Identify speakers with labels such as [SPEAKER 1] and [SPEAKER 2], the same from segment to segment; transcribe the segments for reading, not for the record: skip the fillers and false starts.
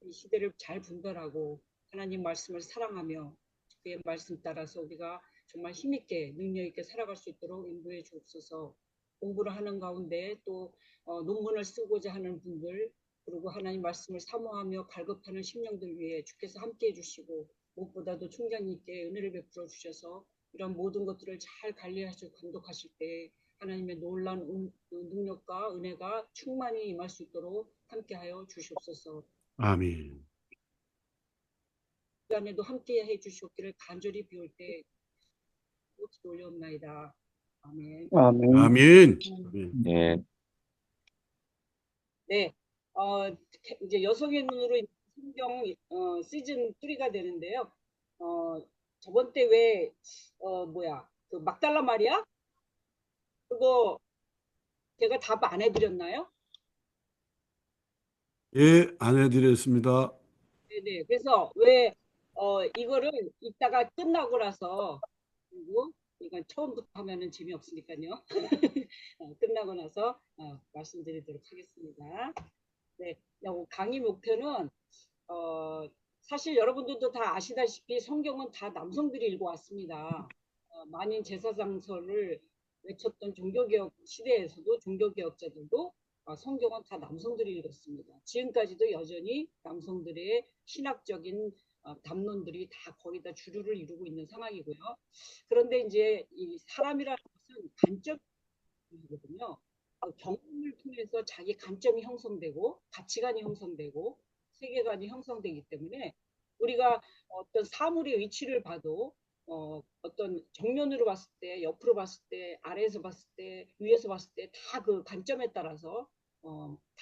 [SPEAKER 1] 이 시대를 잘 분별하고 하나님 말씀을 사랑하며 그의 말씀 따라서 우리가 정말 힘있게 능력있게 살아갈 수 있도록 인도해 주옵소서. 공부를 하는 가운데 또 논문을 쓰고자 하는 분들, 그리고 하나님 말씀을 사모하며 갈급하는 심령들 위해 주께서 함께해 주시고, 무엇보다도 총장님께 은혜를 베풀어 주셔서 이런 모든 것들을 잘 관리하시고 감독하실 때 하나님의 놀라운 능력과 은혜가 충만히 임할 수 있도록 함께하여 주시옵소서.
[SPEAKER 2] 아멘.
[SPEAKER 1] 시간에도 함께해 주시옵기를 간절히 비올 때 기도 올려옵나이다. 아멘.
[SPEAKER 3] 아멘.
[SPEAKER 2] 아멘.
[SPEAKER 3] 예.
[SPEAKER 1] 네, 이제 여성의 눈으로 성경 시즌 3가 되는데요. 저번 때 왜 그 막달라 마리아 그거 제가 답 안 해드렸나요?
[SPEAKER 2] 예, 안 해드렸습니다.
[SPEAKER 1] 네네. 그래서 왜 이거를 이따가 끝나고 나서, 그리고 이건 처음부터 하면은 재미없으니까요. 끝나고 나서 말씀드리도록 하겠습니다. 네, 강의 목표는 사실 여러분들도 다 아시다시피 성경은 다 남성들이 읽어 왔습니다. 만인 제사장서를 외쳤던 종교개혁 시대에서도 종교개혁자들도 성경은 다 남성들이 읽었습니다. 지금까지도 여전히 남성들의 신학적인 담론들이 다 거의 다 주류를 이루고 있는 상황이고요. 그런데 이제 이 사람이라는 것은 관점이거든요. 경험을 통해서 자기 관점이 형성되고 가치관이 형성되고 세계관이 형성되기 때문에 우리가 어떤 사물의 위치를 봐도 어떤 정면으로 봤을 때, 옆으로 봤을 때, 아래에서 봤을 때, 위에서 봤을 때 다 그 관점에 따라서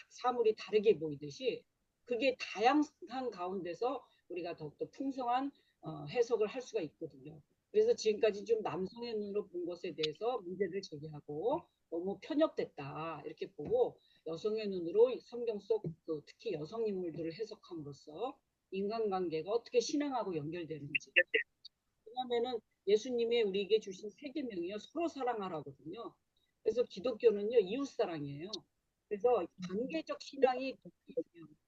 [SPEAKER 1] 사물이 다르게 보이듯이 그게 다양한 가운데서 우리가 더욱더 풍성한 해석을 할 수가 있거든요. 그래서 지금까지 좀 남성의 눈으로 본 것에 대해서 문제를 제기하고 너무 편협됐다 이렇게 보고, 여성의 눈으로 성경 속 특히 여성 인물들을 해석함으로써 인간관계가 어떻게 신앙하고 연결되는지. 왜냐하면은 예수님이 우리에게 주신 세 계명이요, 서로 사랑하라거든요. 그래서 기독교는요, 이웃 사랑이에요. 그래서 관계적 신앙이 중요합니다.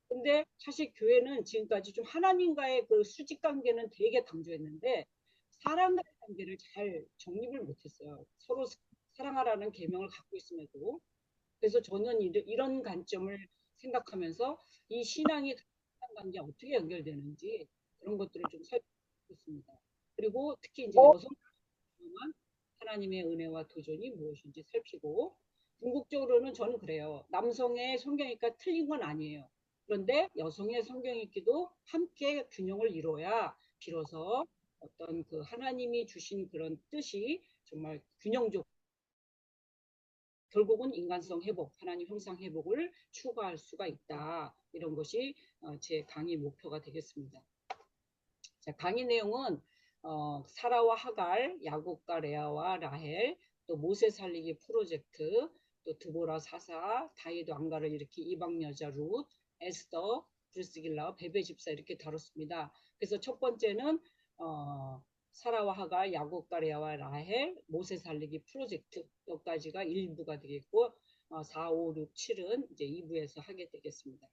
[SPEAKER 1] 근데 사실 교회는 지금까지 좀 하나님과의 그 수직 관계는 되게 강조했는데 사람과의 관계를 잘 정립을 못했어요. 서로 사랑하라는 계명을 갖고 있음에도. 그래서 저는 이런 관점을 생각하면서 이 신앙이 관계 어떻게 연결되는지 그런 것들을 좀 살펴보겠습니다. 그리고 특히 이제 여성 하나님의 은혜와 도전이 무엇인지 살피고, 궁극적으로는 저는 그래요. 남성의 성경이니까 틀린 건 아니에요. 그런데 여성의 성경 읽기도 함께 균형을 이뤄야 비로소 어떤 그 하나님이 주신 그런 뜻이 정말 균형적, 결국은 인간성 회복, 하나님 형상 회복을 추구할 수가 있다. 이런 것이 제 강의 목표가 되겠습니다. 자, 강의 내용은 사라와 하갈, 야곱과 레아와 라헬, 또 모세 살리기 프로젝트, 또 드보라 사사, 다윗 왕가를 일으키 이방 여자 룻, 에스더, 브리스길라, 베베 집사 이렇게 다뤘습니다. 그래서 첫 번째는 사라와 하갈, 야곱과 레아와 라헬, 모세 살리기 프로젝트 여기까지가 1부가 되겠고 4, 5, 6, 7은 이제 2부에서 하게 되겠습니다.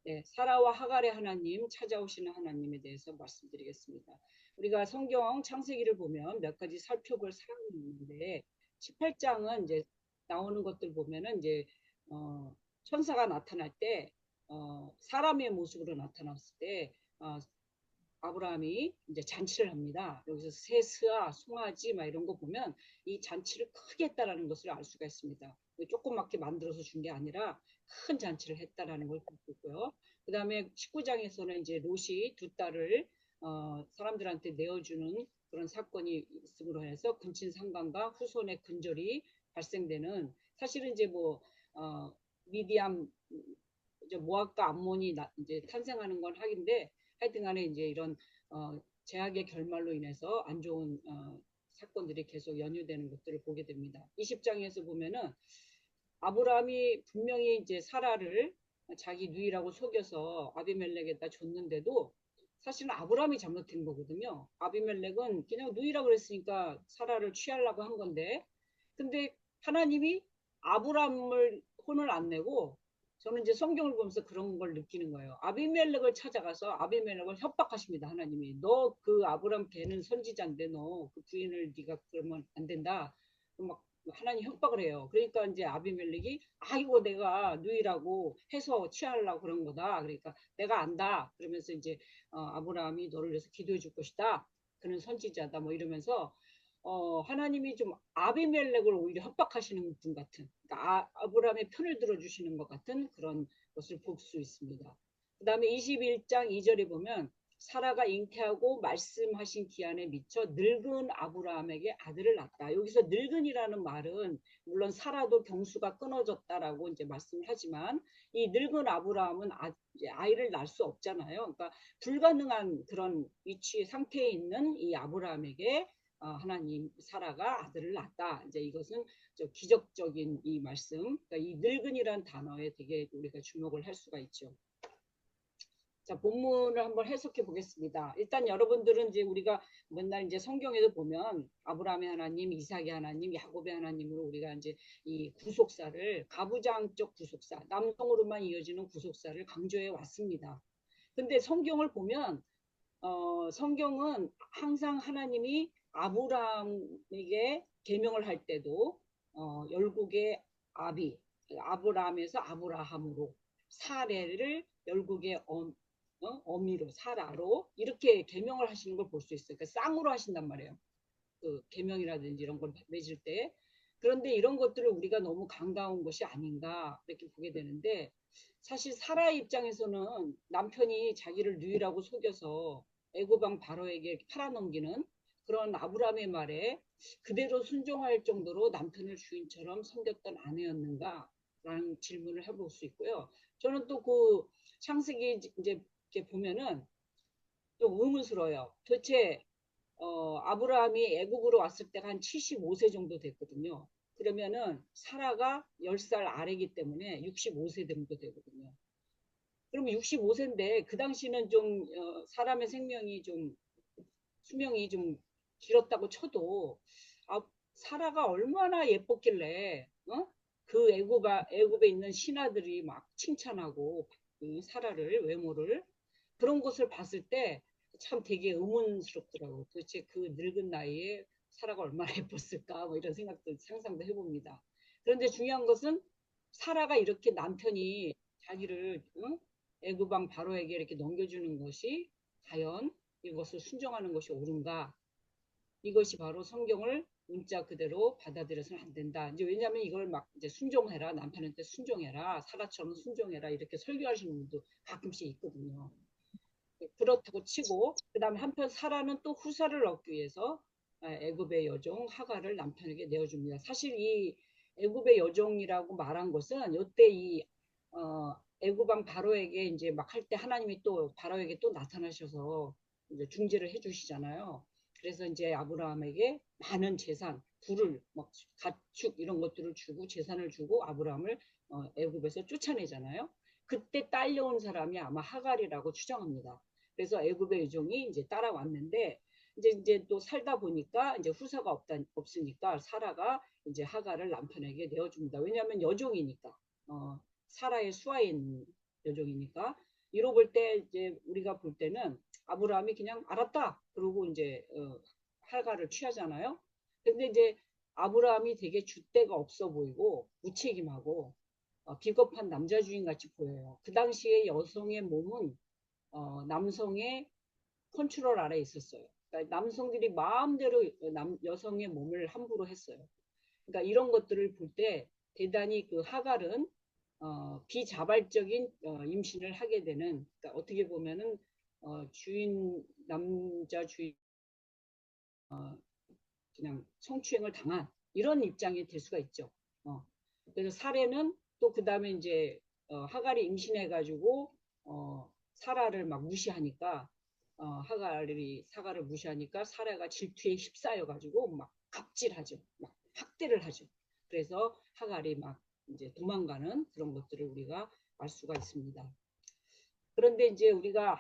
[SPEAKER 1] 네, 사라와 하갈의 하나님, 찾아오시는 하나님에 대해서 말씀드리겠습니다. 우리가 성경 창세기를 보면 몇 가지 살펴볼 사항이 있는데 18장은 이제 나오는 것들 보면은 이제 천사가 나타날 때 사람의 모습으로 나타났을 때 아브라함이 이제 잔치를 합니다. 여기서 새스아, 송아지 막 이런 거 보면 이 잔치를 크게 했다라는 것을 알 수가 있습니다. 조그맣게 만들어서 준 게 아니라 큰 잔치를 했다라는 걸 볼 수 있고요. 그 다음에 19장에서는 이제 롯이 두 딸을 사람들한테 내어주는 그런 사건이 있음으로 해서 근친상간과 후손의 근절이 발생되는, 사실은 이제 미디안, 이제 모압과 암몬이 이제 탄생하는 건 하긴데, 하여튼간에 이제 이런 제약의 결말로 인해서 안 좋은 사건들이 계속 연유되는 것들을 보게 됩니다. 20장에서 보면은 아브라함이 분명히 이제 사라를 자기 누이라고 속여서 아비멜렉에다 줬는데도 사실은 아브라함이 잘못된 거거든요. 아비멜렉은 그냥 누이라고 그랬으니까 사라를 취하려고 한 건데, 근데 하나님이 아브라함을 혼을 안 내고 저는 이제 성경을 보면서 그런 걸 느끼는 거예요. 아비멜렉을 찾아가서 아비멜렉을 협박하십니다. 하나님이. 너 그 아브람 걔는 선지자인데 너 그 부인을 네가 그러면 안 된다. 막 하나님 협박을 해요. 그러니까 이제 아비멜렉이 이거 내가 누이라고 해서 취하려고 그런 거다. 그러니까 내가 안다. 그러면서 이제 아브라함이 너를 위해서 기도해 줄 것이다. 그는 선지자다. 뭐 이러면서 하나님이 좀 아비멜렉을 오히려 협박하시는 분 같은, 그러니까 아브라함의 편을 들어주시는 것 같은 그런 것을 볼 수 있습니다. 그 다음에 21장 2절에 보면 사라가 잉태하고 말씀하신 기한에 미쳐 늙은 아브라함에게 아들을 낳았다. 여기서 늙은이라는 말은 물론 사라도 경수가 끊어졌다라고 이제 말씀을 하지만 이 늙은 아브라함은 이제 아이를 낳을 수 없잖아요. 그러니까 불가능한 그런 위치 상태에 있는 이 아브라함에게 하나님 사라가 아들을 낳았다. 이제 이것은 기적적인 이 말씀, 그러니까 이 늙은이란 단어에 되게 우리가 주목을 할 수가 있죠. 자, 본문을 한번 해석해 보겠습니다. 일단 여러분들은 이제 우리가 맨날 이제 성경에도 보면 아브라함의 하나님, 이삭의 하나님, 야곱의 하나님으로 우리가 이제 이 구속사를 가부장적 구속사, 남성으로만 이어지는 구속사를 강조해 왔습니다. 근데 성경을 보면 성경은 항상 하나님이 아브라함에게 계명을 할 때도 열국의 아브라함에서 아브라함으로 사례를 열국의 어미로 사라로 이렇게 계명을 하시는 걸 볼 수 있어요. 그러니까 쌍으로 하신단 말이에요. 그 계명이라든지 이런 걸 맺을 때. 그런데 이런 것들을 우리가 너무 강다운 것이 아닌가 이렇게 보게 되는데 사실 사라의 입장에서는 남편이 자기를 누이라고 속여서 애굽 왕 바로에게 팔아넘기는 그런 아브라함의 말에 그대로 순종할 정도로 남편을 주인처럼 섬겼던 아내였는가라는 질문을 해볼 수 있고요. 저는 또 그 창세기 이제 이렇게 보면은 좀 의문스러워요. 도대체 아브라함이 애굽으로 왔을 때가 한 75세 정도 됐거든요. 그러면은 사라가 10살 아래기 때문에 65세 정도 되거든요. 그러면 65세인데 그 당시는 좀 사람의 생명이 좀 수명이 좀 길었다고 쳐도 사라가 얼마나 예뻤길래 그 애굽에 있는 신하들이 막 칭찬하고 사라를 외모를 그런 것을 봤을 때 참 되게 의문스럽더라고요. 도대체 그 늙은 나이에 사라가 얼마나 예뻤을까 뭐 이런 생각도 상상도 해봅니다. 그런데 중요한 것은 사라가 이렇게 남편이 자기를 애굽 왕 바로에게 이렇게 넘겨주는 것이 과연 이것을 순종하는 것이 옳은가? 이것이 바로 성경을 문자 그대로 받아들여서는 안 된다. 이제 왜냐하면 이걸 막 이제 순종해라, 남편한테 순종해라, 사라처럼 순종해라 이렇게 설교하시는 분도 가끔씩 있거든요. 그렇다고 치고 그다음에 한편 사라는 또 후사를 얻기 위해서 애굽의 여종 하갈을 남편에게 내어줍니다. 사실 이 애굽의 여종이라고 말한 것은 이때 이 애굽 왕 바로에게 이제 막 할 때 하나님이 또 바로에게 또 나타나셔서 이제 중재를 해주시잖아요. 그래서 이제 아브라함에게 많은 재산, 부를 막 가축 이런 것들을 주고 재산을 주고 아브라함을 애굽에서 쫓아내잖아요. 그때 딸려온 사람이 아마 하갈이라고 추정합니다. 그래서 애굽의 여종이 이제 따라왔는데 이제 또 살다 보니까 이제 후사가 없으니까 사라가 이제 하갈을 남편에게 내어줍니다. 왜냐하면 여종이니까 사라의 수하인 여종이니까 이로 볼 때 이제 우리가 볼 때는 아브라함이 그냥 알았다 그러고 이제 하갈을 취하잖아요. 근데 이제 아브라함이 되게 줏대가 없어 보이고 무책임하고 비겁한 남자 주인 같이 보여요. 그 당시에 여성의 몸은 남성의 컨트롤 아래에 있었어요. 그러니까 남성들이 마음대로 여성의 몸을 함부로 했어요. 그러니까 이런 것들을 볼 때 대단히 그 하갈은 비자발적인 임신을 하게 되는 그러니까 어떻게 보면은 남자 주인 그냥 성추행을 당한 이런 입장이 될 수가 있죠. 그래서 사례는 또 그 다음에 이제 하갈이 임신해가지고 사라를 막 무시하니까 하갈이 사가를 무시하니까 사라가 질투에 휩싸여가지고 막 갑질하죠. 막 학대를 하죠. 그래서 하갈이 막 이제 도망가는 그런 것들을 우리가 알 수가 있습니다. 그런데 이제 우리가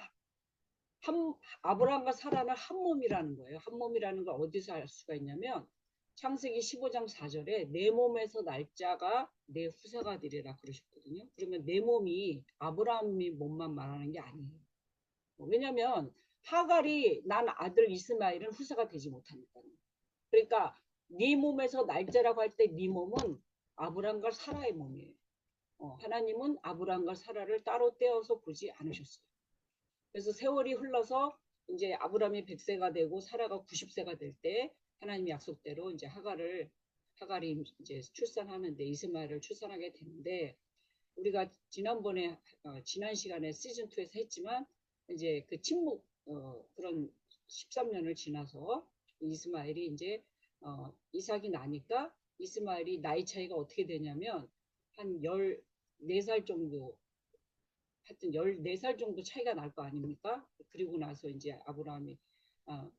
[SPEAKER 1] 아브라함과 사라는 한 몸이라는 거예요. 한 몸이라는 걸 어디서 알 수가 있냐면 창세기 15장 4절에 내 몸에서 날짜가 내 후사가 되리라 그러셨거든요. 있거든요. 그러면 내 몸이 아브라함의 몸만 말하는 게 아니에요. 왜냐하면 하갈이 난 아들 이스마엘은 후사가 되지 못하니까요. 그러니까 네 몸에서 날짜라고 할 때 네 몸은 아브라함과 사라의 몸이에요. 하나님은 아브라함과 사라를 따로 떼어서 보지 않으셨어요. 그래서 세월이 흘러서 이제 아브라함이 100세가 되고 사라가 90세가 될 때 하나님 약속대로 이제 하갈이 이제 출산하는데 이스마엘을 출산하게 되는데 우리가 지난번에 지난 시간에 시즌 2에서 했지만 이제 그 침묵 그런 13년을 지나서 이스마엘이 이제 이삭이 나니까 이스마엘이 나이 차이가 어떻게 되냐면 한 14살 정도 하여튼 14살 정도 차이가 날 거 아닙니까? 그리고 나서 이제 아브라함이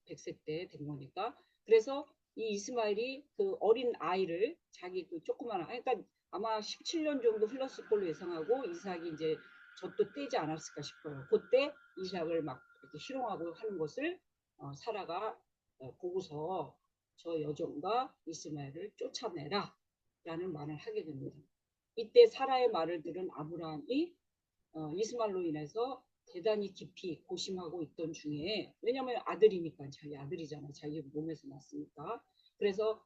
[SPEAKER 1] 100세 때 된 거니까. 그래서 이 이스마엘이 그 어린 아이를 자기 그 조그마한 그러니까 아마 17년 정도 흘렀을 걸로 예상하고 이삭이 이제 젖도 떼지 않았을까 싶어요. 그때 이삭을 막 이렇게 희롱하고 하는 것을 사라가 보고서 저 여종과 이스마엘을 쫓아내라 라는 말을 하게 됩니다. 이때 사라의 말을 들은 아브라함이 이스마엘로 인해서 대단히 깊이 고심하고 있던 중에 왜냐하면 아들이니까 자기 아들이잖아. 자기 몸에서 났으니까. 그래서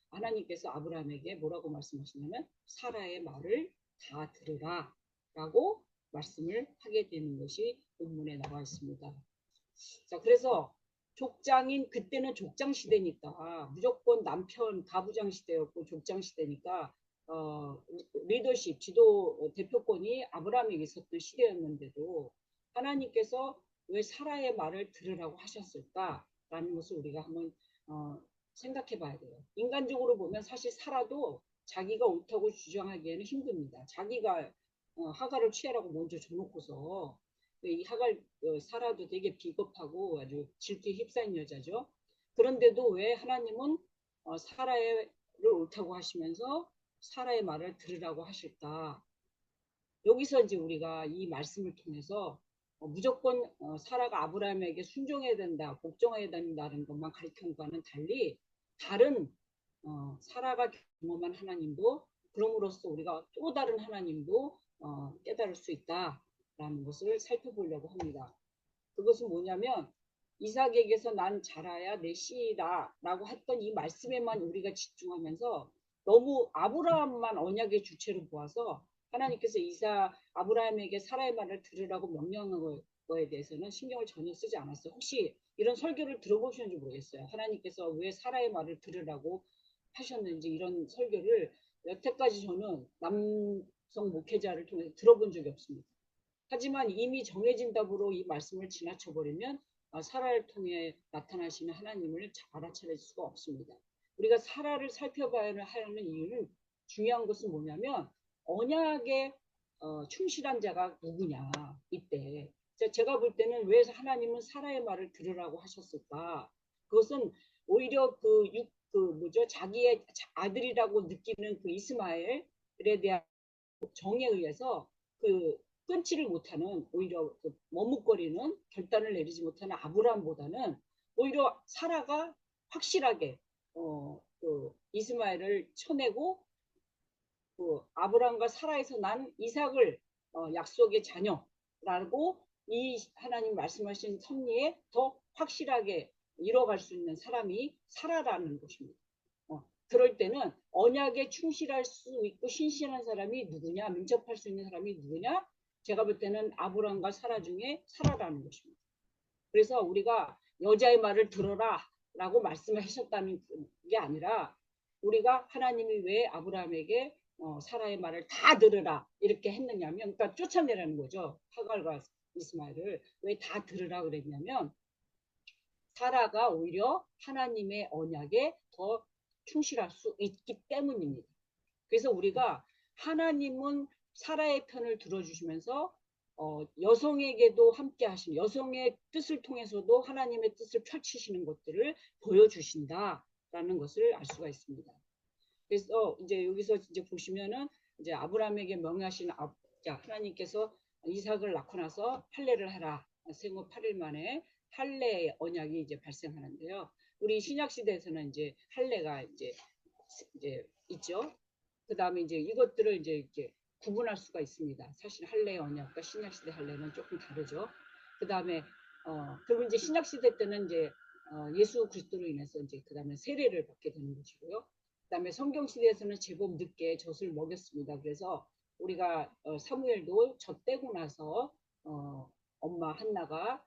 [SPEAKER 1] 하나님께서 아브라함에게 뭐라고 말씀하시냐면 사라의 말을 다 들으라 라고 말씀을 하게 되는 것이 본문에 나와 있습니다. 자, 그래서 족장인 그때는 족장 시대니까 무조건 남편 가부장 시대였고 족장 시대니까 리더십 지도 대표권이 아브라함에게 있었던 시대였는데도 하나님께서 왜 사라의 말을 들으라고 하셨을까라는 것을 우리가 한번 생각해 봐야 돼요. 인간적으로 보면 사실 사라도 자기가 옳다고 주장하기에는 힘듭니다. 자기가 하갈을 취하라고 먼저 줘놓고서 이 하갈 사라도 되게 비겁하고 아주 질투에 휩싸인 여자죠. 그런데도 왜 하나님은 사라를 옳다고 하시면서 사라의 말을 들으라고 하실까? 여기서 이제 우리가 이 말씀을 통해서 무조건 사라가 아브라함에게 순종해야 된다, 복종해야 된다는 것만 가르치는 것과는 달리 다른 사라가 경험한 하나님도 그럼으로써 우리가 또 다른 하나님도 깨달을 수 있다라는 것을 살펴보려고 합니다. 그것은 뭐냐면 이삭에게서 난 자라야 내 씨이다 라고 했던 이 말씀에만 우리가 집중하면서 너무 아브라함만 언약의 주체로 보아서 하나님께서 아브라함에게 사라의 말을 들으라고 명령한 거에 대해서는 신경을 전혀 쓰지 않았어요. 혹시 이런 설교를 들어보셨는지 모르겠어요. 하나님께서 왜 사라의 말을 들으라고 하셨는지 이런 설교를 여태까지 저는 남성 목회자를 통해서 들어본 적이 없습니다. 하지만 이미 정해진 답으로 이 말씀을 지나쳐버리면 사라를 통해 나타나시는 하나님을 알아차릴 수가 없습니다. 우리가 사라를 살펴봐야 하는 이유는 중요한 것은 뭐냐면 언약에 충실한 자가 누구냐 이때 제가 볼 때는 왜 하나님은 사라의 말을 들으라고 하셨을까? 그것은 오히려 자기의 아들이라고 느끼는 그 이스마엘에 대한 정에 의해서 끊지를 못하는 오히려 머뭇거리는 결단을 내리지 못하는 아브라함보다는 오히려 사라가 확실하게 이스마엘을 쳐내고 아브라함과 사라에서 난 이삭을 약속의 자녀라고 이 하나님 말씀하신 섭리에 더 확실하게 이뤄갈 수 있는 사람이 사라라는 것입니다. 그럴 때는 언약에 충실할 수 있고 신실한 사람이 누구냐, 민첩할 수 있는 사람이 누구냐, 제가 볼 때는 아브라함과 사라 중에 사라라는 것입니다. 그래서 우리가 여자의 말을 들어라 라고 말씀을 하셨다는 게 아니라 우리가 하나님이 왜 아브라함에게 사라의 말을 다 들으라 이렇게 했느냐면 그러니까 쫓아내라는 거죠. 하갈과 이스마엘을 왜 다 들으라 그랬냐면 사라가 오히려 하나님의 언약에 더 충실할 수 있기 때문입니다. 그래서 우리가 하나님은 사라의 편을 들어주시면서 여성에게도 함께 하시는 여성의 뜻을 통해서도 하나님의 뜻을 펼치시는 것들을 보여주신다라는 것을 알 수가 있습니다. 그래서 이제 여기서 이제 보시면은 이제 아브라함에게 명하신 하나님께서 이삭을 낳고 나서 할례를 하라. 생후 8일 만에 할례의 언약이 이제 발생하는데요. 우리 신약 시대에서는 이제 할례가 이제 있죠. 그 다음에 이제 이것들을 이제 이렇게 구분할 수가 있습니다. 사실 할례 언약과 신약시대 할례는 조금 다르죠. 그 다음에 그리고 이제 신약시대 때는 이제 예수 그리스도로 인해서 이제 그 다음에 세례를 받게 되는 것이고요. 그 다음에 성경시대에서는 제법 늦게 젖을 먹였습니다. 그래서 우리가 사무엘도 젖되고 나서 엄마 한나가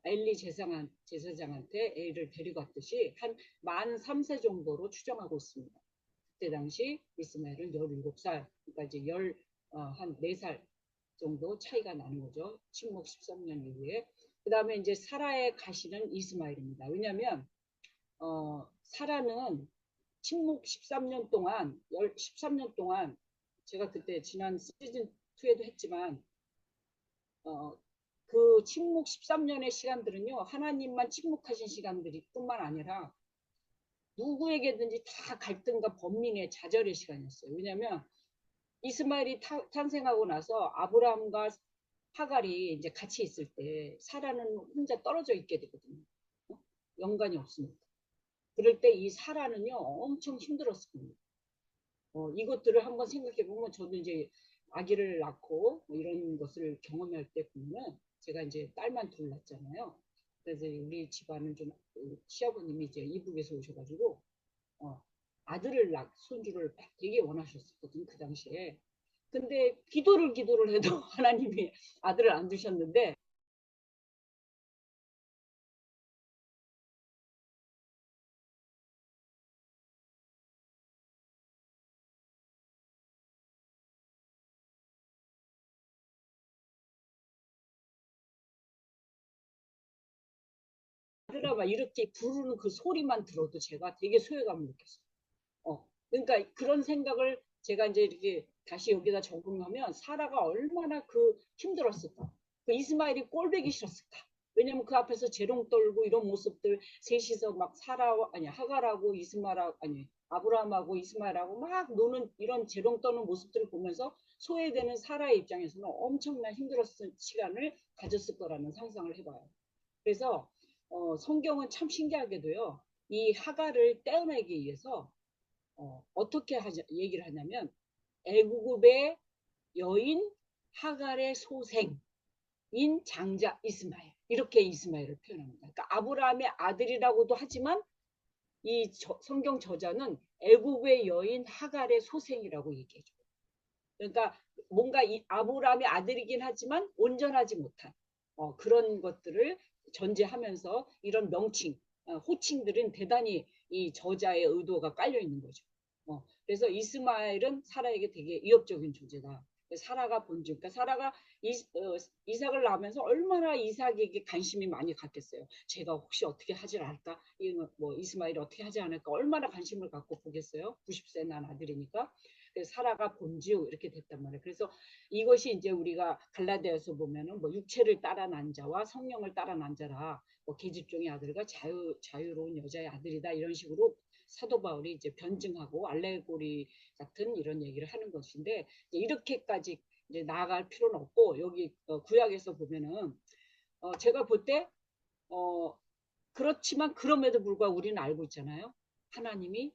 [SPEAKER 1] 엘리 제사장한테 애를 데려갔듯이 한 만 3세 정도로 추정하고 있습니다. 그때 당시 이스마엘은 17살, 그러니까 이제 한 4살 정도 차이가 나는 거죠. 침묵 13년 이후에. 그 다음에 이제 사라의 가시는 이스마엘입니다. 왜냐하면 사라는 침묵 13년 동안 13년 동안 제가 그때 지난 시즌 2에도 했지만 그 침묵 13년의 시간들은요, 하나님만 침묵하신 시간들이 뿐만 아니라 누구에게든지 다 갈등과 번민의 좌절의 시간이었어요. 왜냐하면 이스마엘이 탄생하고 나서 아브라함과 하갈이 이제 같이 있을 때 사라는 혼자 떨어져 있게 되거든요. 연관이 없습니다. 그럴 때 이 사라는요 엄청 힘들었을 겁니다. 이것들을 한번 생각해 보면 저도 이제 아기를 낳고 뭐 이런 것을 경험할 때 보면 제가 이제 딸만 둘 낳았잖아요. 그래서 우리 집안은 좀 시아버님이 이제 이북에서 오셔가지고 아들을 손주를 되게 원하셨었거든 그 당시에. 근데 기도를 해도 하나님이 아들을 안 주셨는데 아들아 막 이렇게 부르는 그 소리만 들어도 제가 되게 소외감을 느꼈어요. 그러니까 그런 생각을 제가 이제 이렇게 다시 여기다 적응하면 사라가 얼마나 그 힘들었을까. 그 이스마엘이 꼴배기 싫었을까. 왜냐면 그 앞에서 재롱 떨고 이런 모습들 셋이서 막 아니 하갈하고 이스마엘하고 아니 아브라함하고 이스마엘하고 막 노는 이런 재롱 떠는 모습들을 보면서 소외되는 사라의 입장에서는 엄청난 힘들었을 시간을 가졌을 거라는 상상을 해봐요. 그래서 성경은 참 신기하게도요. 이 하갈을 떼어내기 위해서 어떻게 얘기를 하냐면 애굽의 여인 하갈의 소생인 장자 이스마엘 이렇게 이스마엘을 표현합니다. 그러니까 아브라함의 아들이라고도 하지만 이 성경 저자는 애굽의 여인 하갈의 소생이라고 얘기해줘요. 그러니까 뭔가 이 아브라함의 아들이긴 하지만 온전하지 못한 그런 것들을 전제하면서 이런 명칭, 호칭들은 대단히 이 저자의 의도가 깔려 있는 거죠. 그래서 이스마엘은 사라에게 되게 위협적인 존재다. 사라가 본주, 그러니까 사라가 이삭을 낳으면서 얼마나 이삭에게 관심이 많이 갔겠어요. 제가 혹시 어떻게 하질 않을까? 뭐 이스마엘이 어떻게 하지 않을까? 얼마나 관심을 갖고 보겠어요? 90세 난 아들이니까. 사라가 본지요 이렇게 됐단 말이에요. 그래서 이것이 이제 우리가 갈라디아서 보면은 뭐 육체를 따라 난 자와 성령을 따라 난 자라 뭐 계집종의 아들과 자유로운 여자의 아들이다 이런 식으로 사도 바울이 이제 변증하고 알레고리 같은 이런 얘기를 하는 것인데 이렇게까지 이제 나아갈 필요는 없고 여기 구약에서 보면은 제가 볼 때 그렇지만 그럼에도 불구하고 우리는 알고 있잖아요. 하나님이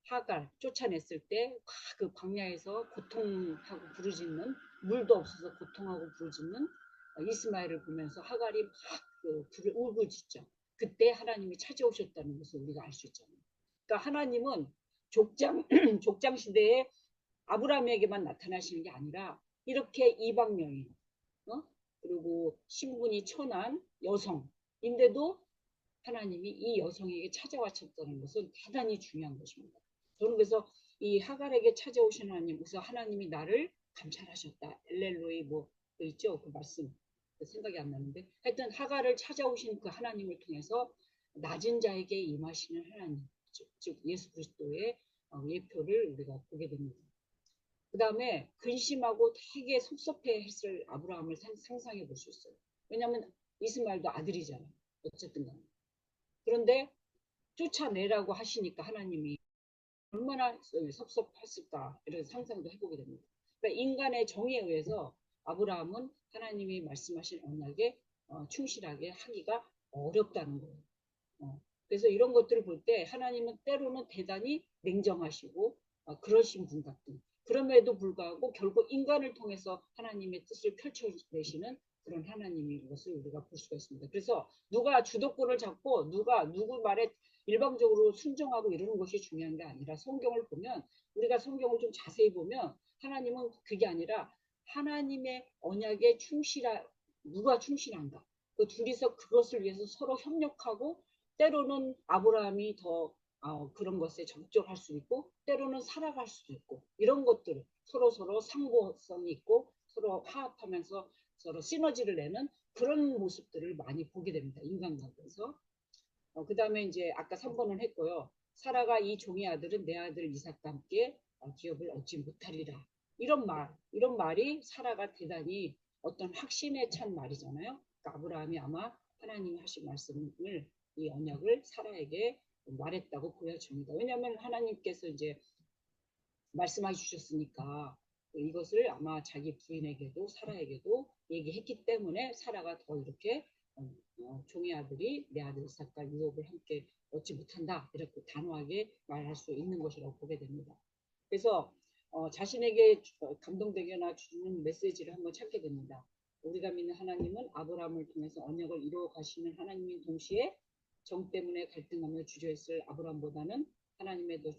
[SPEAKER 1] 하갈 쫓아냈을 때 그 광야에서 고통하고 부르짖는 물도 없어서 고통하고 부르짖는 이스마엘을 보면서 하갈이 막그 울부짖죠. 그때 하나님이 찾아오셨다는 것을 우리가 알 수 있잖아요. 그러니까 하나님은 족장 시대에 아브라함에게만 나타나시는 게 아니라 이렇게 이방 여인 그리고 신분이 천한 여성인데도 하나님이 이 여성에게 찾아왔었다는 것은 대단히 중요한 것입니다. 저는 그래서 이 하갈에게 찾아오신 하나님, 그래서 하나님이 나를 감찰하셨다. 엘렐로이 뭐 있죠? 그 말씀 생각이 안 나는데 하여튼 하갈을 찾아오신 그 하나님을 통해서 낮은 자에게 임하시는 하나님, 즉 예수 그리스도의 예표를 우리가 보게 됩니다. 그 다음에 근심하고 되게 섭섭해했을 아브라함을 상상해 볼 수 있어요. 왜냐하면 이스마엘도 아들이잖아요. 어쨌든 간에. 그런데 쫓아내라고 하시니까 하나님이 얼마나 섭섭했을까 이런 상상도 해보게 됩니다. 그러니까 인간의 정의에 의해서 아브라함은 하나님이 말씀하신 언약에 충실하게 하기가 어렵다는 거예요. 그래서 이런 것들을 볼 때 하나님은 때로는 대단히 냉정하시고 그러신 분 같은 그럼에도 불구하고 결국 인간을 통해서 하나님의 뜻을 펼쳐내시는 그런 하나님인 것을 우리가 볼 수가 있습니다. 그래서 누가 주도권을 잡고 누가 누구 말에 일방적으로 순종하고 이러는 것이 중요한 게 아니라 성경을 보면 우리가 성경을 좀 자세히 보면 하나님은 그게 아니라 하나님의 언약에 누가 충실한가 그 둘이서 그것을 위해서 서로 협력하고 때로는 아브라함이 더 그런 것에 적절할 수 있고 때로는 살아갈 수도 있고 이런 것들 서로 상호성이 있고 서로 화합하면서 서로 시너지를 내는 그런 모습들을 많이 보게 됩니다. 인간관계에서. 그 다음에 이제 아까 3번은 했고요. 사라가 이 종의 아들은 내 아들 이삭과 함께 기업을 얻지 못하리라. 이런 말이 사라가 대단히 어떤 확신에 찬 말이잖아요. 그러니까 아브라함이 아마 하나님이 하신 말씀을 이 언약을 사라에게 말했다고 보여집니다. 왜냐하면 하나님께서 이제 말씀해 주셨으니까 이것을 아마 자기 부인에게도 사라에게도 얘기했기 때문에 사라가 더 이렇게 종의 아들이 내 아들 이삭과 유업을 함께 얻지 못한다 이렇게 단호하게 말할 수 있는 것이라고 보게 됩니다. 그래서 자신에게 감동되거나 주는 메시지를 한번 찾게 됩니다. 우리가 믿는 하나님은 아브라함을 통해서 언약을 이루어 가시는 하나님인 동시에 정 때문에 갈등하며 주저했을 아브라함보다는 하나님의 더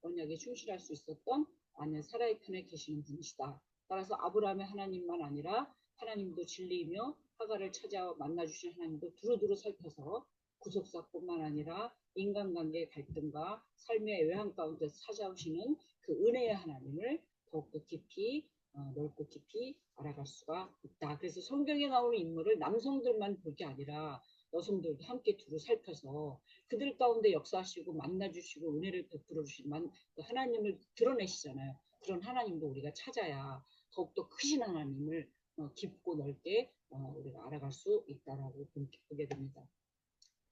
[SPEAKER 1] 언약에 충실할 수 있었던 아내 사라의 편에 계시는 분이시다. 따라서 아브라함의 하나님만 아니라 하나님도 진리이며 하가를 찾아 만나주신 하나님도 두루두루 살펴서 구속사뿐만 아니라 인간관계의 갈등과 삶의 외환 가운데 찾아오시는 그 은혜의 하나님을 더욱더 깊이 넓고 깊이 알아갈 수가 있다. 그래서 성경에 나오는 인물을 남성들만 볼 게 아니라 여성들도 함께 두루 살펴서 그들 가운데 역사하시고 만나주시고 은혜를 베풀어 주신 하나님을 드러내시잖아요. 그런 하나님도 우리가 찾아야 더욱더 크신 하나님을 깊고 넓게 우리가 알아갈 수 있다라고 보게 됩니다.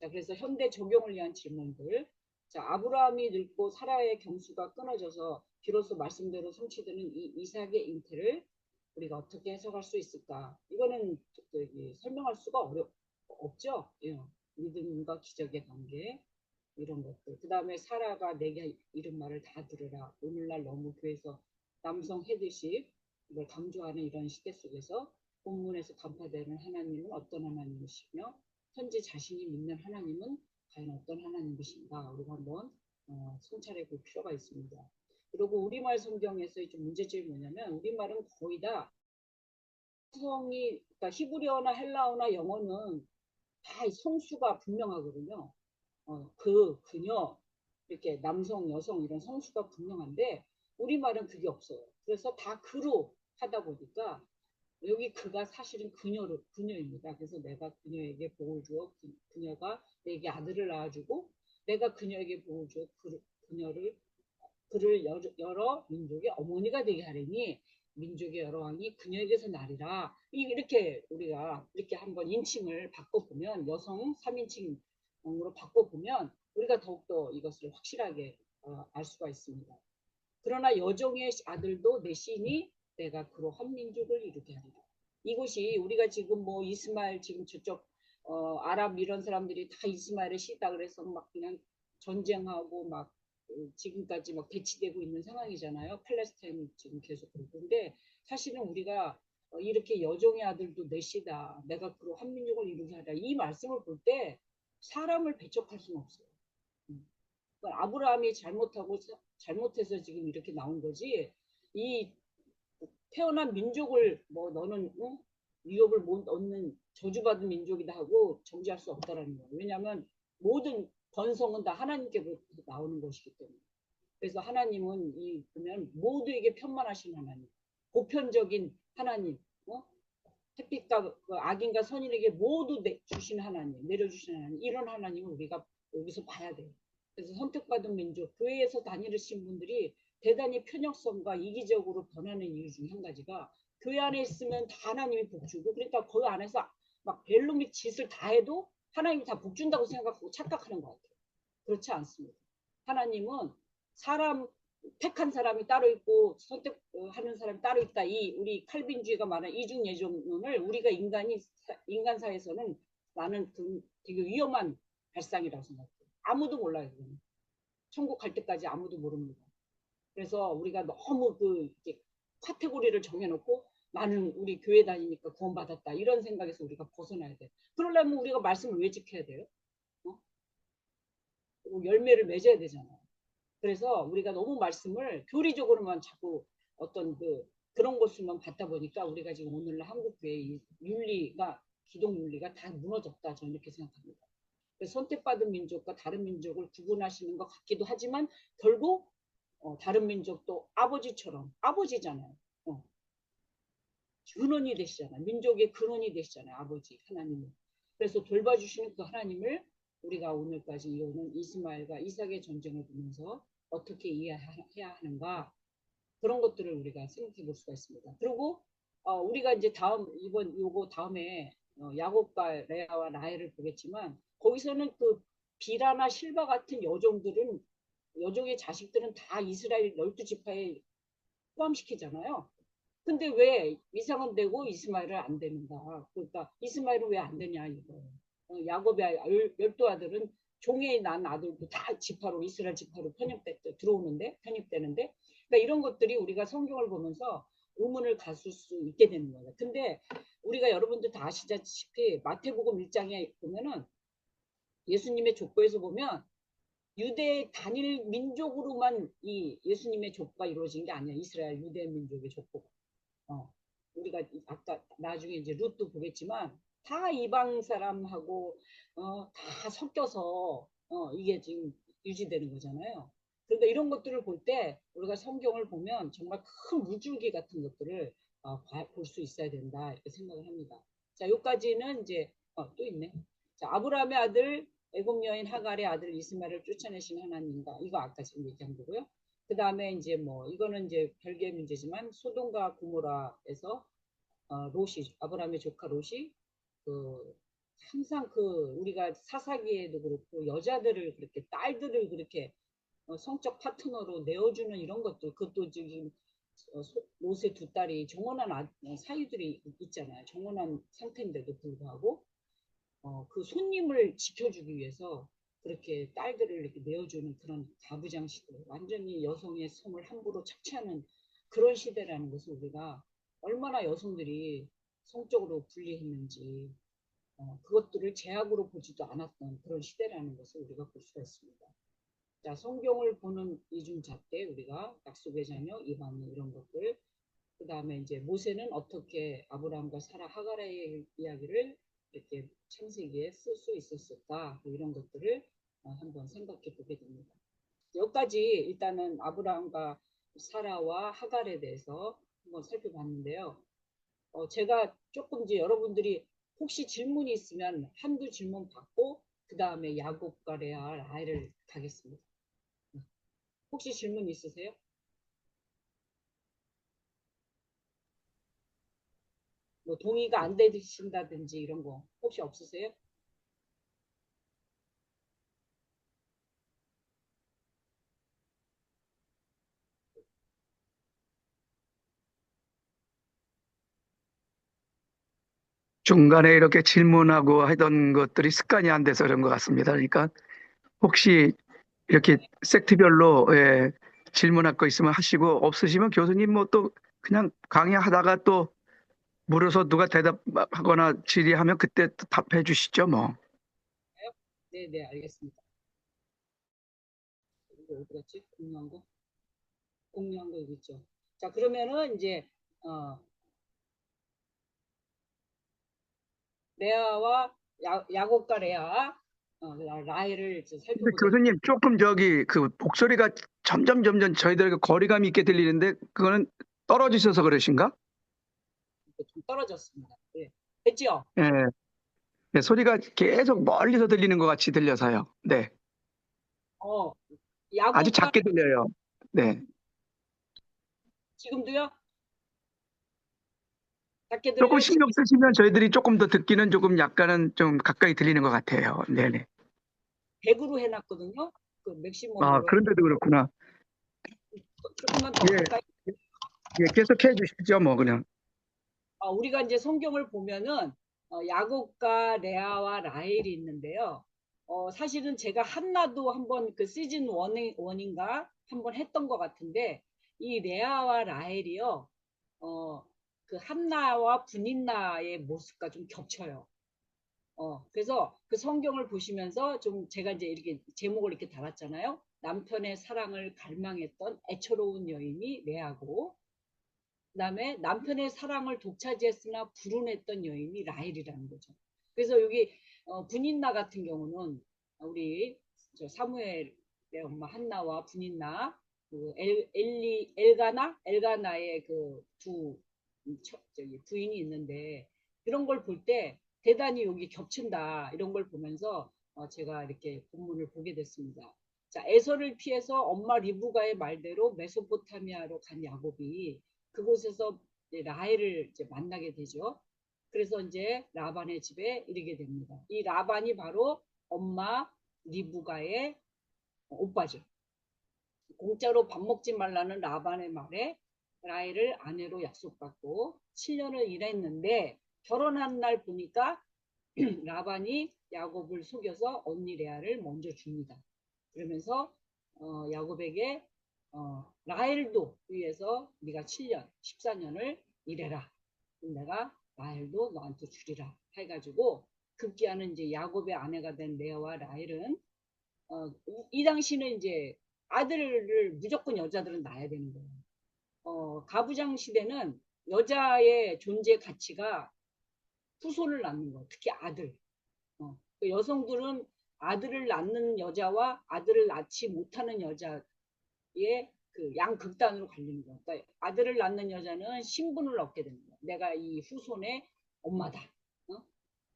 [SPEAKER 1] 자, 그래서 현대 적용을 위한 질문들. 자, 아브라함이 늙고 사라의 경수가 끊어져서 비로소 말씀대로 성취되는 이 이삭의 잉태를 우리가 어떻게 해석할 수 있을까? 이거는 설명할 수가 없죠. 예. 믿음과 기적의 관계 이런 것들. 그 다음에 사라가 내게 이런 말을 다 들으라. 오늘날 너무 교회에서 남성 헤드십 이걸 강조하는 이런 시대 속에서 본문에서 간파되는 하나님은 어떤 하나님이시며 현재 자신이 믿는 하나님은 과연 어떤 하나님이신가 우리가 한번 성찰해 볼 필요가 있습니다. 그리고 우리말 성경에서의 좀 문제점이 뭐냐면 우리말은 거의 다 그러니까 히브리어나 헬라어나 영어는 다 성수가 분명하거든요. 그녀 이렇게 남성, 여성 이런 성수가 분명한데 우리말은 그게 없어요. 그래서 다 그로 하다 보니까 여기 그가 사실은 그녀입니다. 그래서 내가 그녀에게 복을 주어 그녀가 내게 아들을 낳아주고 내가 그녀에게 복을 주어 그를 여러 민족의 어머니가 되게 하려니 민족의 여러 왕이 그녀에게서 나리라. 이렇게 우리가 이렇게 한번 인칭을 바꿔보면 여성 3인칭으로 바꿔보면 우리가 더욱더 이것을 확실하게 알 수가 있습니다. 그러나 여종의 아들도 내 씨니 내가 그로 한 민족을 이루게 하리라. 이것이 우리가 지금 뭐 이스마엘 지금 저쪽 아랍 이런 사람들이 다 이스마엘의 씨다 그래서 막 그냥 전쟁하고 막 지금까지 막 배치되고 있는 상황이잖아요. 팔레스타인 지금 계속 그러고. 근데 사실은 우리가 이렇게 여종의 아들도 내 씨다. 내가 그로 한 민족을 이루게 하라. 이 말씀을 볼 때 사람을 배척할 수는 없어요. 아브라함이 잘못해서 지금 이렇게 나온 거지. 이 태어난 민족을 뭐 너는 유업을 못 얻는 저주받은 민족이다 하고 정지할 수 없다라는 거예요. 왜냐하면 모든 번성은 다 하나님께로부터 나오는 것이기 때문에. 그래서 하나님은 보면 모두에게 편만하신 하나님, 보편적인 하나님, 햇빛과 악인과 선인에게 모두 주신 하나님, 내려주신 하나님, 이런 하나님을 우리가 여기서 봐야 돼요. 그래서 선택받은 민족, 교회에서 다니신 분들이 대단히 편협성과 이기적으로 변하는 이유 중에 한 가지가 교회 안에 있으면 다 하나님이 복주고 그러니까 그 안에서 막 벨로 및 짓을 다 해도 하나님이 다 복준다고 생각하고 착각하는 것 같아요. 그렇지 않습니다. 하나님은 택한 사람이 따로 있고 선택하는 사람이 따로 있다. 우리 칼빈주의가 말하는 이중예종론을 우리가 인간사에서는 나는 되게 위험한 발상이라고 생각해요. 아무도 몰라요. 천국 갈 때까지 아무도 모릅니다. 그래서 우리가 너무 이렇게 카테고리를 정해놓고 나는 우리 교회 다니니까 구원받았다 이런 생각에서 우리가 벗어나야 돼. 그러려면 우리가 말씀을 왜 지켜야 돼요? 어? 열매를 맺어야 되잖아요. 그래서 우리가 너무 말씀을 교리적으로만 자꾸 어떤 그런 것을만 받다 보니까 우리가 지금 오늘날 한국교회의 윤리가 기독 윤리가 다 무너졌다 저는 이렇게 생각합니다. 선택받은 민족과 다른 민족을 구분하시는 것 같기도 하지만 결국 다른 민족도 아버지처럼 아버지잖아요. 근원이 되시잖아요. 민족의 근원이 되시잖아요. 아버지 하나님은. 그래서 돌봐주시는 그 하나님을 우리가 오늘까지 이어오는 이스마엘과 이삭의 전쟁을 보면서 어떻게 이해해야 하는가 그런 것들을 우리가 생각해 볼 수가 있습니다. 그리고 우리가 이제 이번 요거 다음에 야곱과 레아와 라헬을 보겠지만 거기서는 비라나 실바 같은 여종의 자식들은 다 이스라엘 12지파에 포함시키잖아요. 근데 왜 이삭은 되고 이스마엘은 안 되는가? 그러니까 이스마엘은 왜 안 되냐 이거. 야곱의 12아들은 종에 난 아들도 다 지파로 이스라엘 지파로 편입되는데 그러니까 이런 것들이 우리가 성경을 보면서 의문을 가질 수 있게 되는 거예요. 근데 우리가 여러분들 다 아시다시피 마태복음 1장에 보면은 예수님의 족보에서 보면 유대 단일 민족으로만 이 예수님의 족보가 이루어진 게 아니야. 이스라엘 유대 민족의 족보가. 우리가 아까 나중에 이제 룻도 보겠지만 다 이방 사람하고 다 섞여서 이게 지금 유지되는 거잖아요. 그러니까 이런 것들을 볼 때 우리가 성경을 보면 정말 큰 물줄기 같은 것들을 볼 수 있어야 된다 이렇게 생각을 합니다. 자, 여기까지는 이제 또 있네. 자, 아브라함의 아들 애굽 여인 하갈의 아들 이스마엘을 쫓아내신 하나님과 이거 아까 지금 얘기한 거고요. 그 다음에 이제 이거는 이제 별개의 문제지만 소돔과 고모라에서 롯이 아브라함의 조카 롯이 항상 우리가 사사기에도 그렇고 여자들을 그렇게 딸들을 그렇게 성적 파트너로 내어주는 이런 것들 그것도 지금 롯의 두 딸이 정혼한 사유들이 있잖아요. 정혼한 상태인데도 불구하고 그 손님을 지켜주기 위해서 그렇게 딸들을 이렇게 내어주는 그런 가부장 시대, 완전히 여성의 성을 함부로 착취하는 그런 시대라는 것을 우리가 얼마나 여성들이 성적으로 불리했는지 그것들을 제약으로 보지도 않았던 그런 시대라는 것을 우리가 볼 수가 있습니다. 자, 성경을 보는 이중잣 때 우리가 약속의 자녀, 이방인 이런 것들, 그 다음에 이제 모세는 어떻게 아브라함과 사라 하갈의 이야기를 이렇게 창세기에 쓸 수 있었을까 이런 것들을 한번 생각해 보게 됩니다. 여기까지 일단은 아브라함과 사라와 하갈에 대해서 한번 살펴봤는데요. 제가 조금 이제 여러분들이 혹시 질문이 있으면 한두 질문 받고 그 다음에 야곱과 레아 라헬을 가겠습니다. 혹시 질문 있으세요? 동의가 안 되신다든지 이런 거 혹시 없으세요?
[SPEAKER 3] 중간에 이렇게 질문하고 하던 것들이 습관이 안 돼서 그런 것 같습니다. 그러니까 혹시 이렇게 섹트별로 질문할 거 있으면 하시고 없으시면 교수님 뭐 또 그냥 강의하다가 또 물어서 누가 대답하거나 질의하면 그때 또 답해 주시죠 뭐.
[SPEAKER 1] 네, 네, 알겠습니다. 이거 어디 갔지? 공유한 거 여기 있죠. 자, 그러면은 이제 레아와 야곱과 레아 라헬을
[SPEAKER 3] 근데
[SPEAKER 1] 살펴보도록
[SPEAKER 3] 교수님 조금 저기 그 목소리가 점점 저희들에게 거리감이 있게 들리는데 그거는 떨어지셔서 그러신가?
[SPEAKER 1] 좀 떨어졌습니다. 네. 됐죠?
[SPEAKER 3] 예, 네, 소리가 계속 멀리서 들리는 것 같이 들려서요. 네,
[SPEAKER 1] 어,
[SPEAKER 3] 아주
[SPEAKER 1] 야곱과
[SPEAKER 3] 작게 들려요. 네.
[SPEAKER 1] 지금도요? 작게
[SPEAKER 3] 조금
[SPEAKER 1] 들려요?
[SPEAKER 3] 신경 쓰시면 저희들이 조금 더 듣기는 조금 약간은 좀 가까이 들리는 것 같아요. 네네.
[SPEAKER 1] 100으로 해놨거든요.
[SPEAKER 3] 아,
[SPEAKER 1] 맥시멈으로
[SPEAKER 3] 그런데도 그렇구나.
[SPEAKER 1] 조금만 더
[SPEAKER 3] 예,
[SPEAKER 1] 가까이.
[SPEAKER 3] 예, 계속 해 주시죠, 뭐, 그냥.
[SPEAKER 1] 우리가 이제 성경을 보면은 야곱과 레아와 라헬이 있는데요. 사실은 제가 한나도 한번 그 시즌 1인가 한번 했던 것 같은데 이 레아와 라헬이요. 그 한나와 분인나의 모습과 좀 겹쳐요. 그래서 그 성경을 보시면서 좀 제가 이제 이렇게 제목을 이렇게 달았잖아요. 남편의 사랑을 갈망했던 애처로운 여인이 레아고, 그다음에 남편의 사랑을 독차지했으나 불운했던 여인이 라헬이라는 거죠. 그래서 여기 분인나 같은 경우는 우리 사무엘의 엄마 한나와 분인나, 그 엘가나의 그 두 부인이 있는데 그런 걸 볼 때 대단히 여기 겹친다 이런 걸 보면서 제가 이렇게 본문을 보게 됐습니다. 자, 에서를 피해서 엄마 리브가의 말대로 메소포타미아로 간 야곱이 그곳에서 라헬을 이제 만나게 되죠. 그래서 이제 라반의 집에 이르게 됩니다. 이 라반이 바로 엄마 리브가의 오빠죠. 공짜로 밥 먹지 말라는 라반의 말에 라헬을 아내로 약속받고 7년을 일했는데 결혼한 날 보니까 라반이 야곱을 속여서 언니 레아를 먼저 줍니다. 그러면서 야곱에게 라헬도 위해서 네가 7년, 14년을 일해라. 내가 라헬도 너한테 주리라 해가지고 급기야는 이제 야곱의 아내가 된 레아와 라헬은 이 당시는 이제 아들을 무조건 여자들은 낳아야 되는 거예요. 가부장 시대는 여자의 존재 가치가 후손을 낳는 거예요. 특히 아들. 그 여성들은 아들을 낳는 여자와 아들을 낳지 못하는 여자의 그 양극단으로 갈리는 거예요. 그러니까 아들을 낳는 여자는 신분을 얻게 되는 거예요. 내가 이 후손의 엄마다.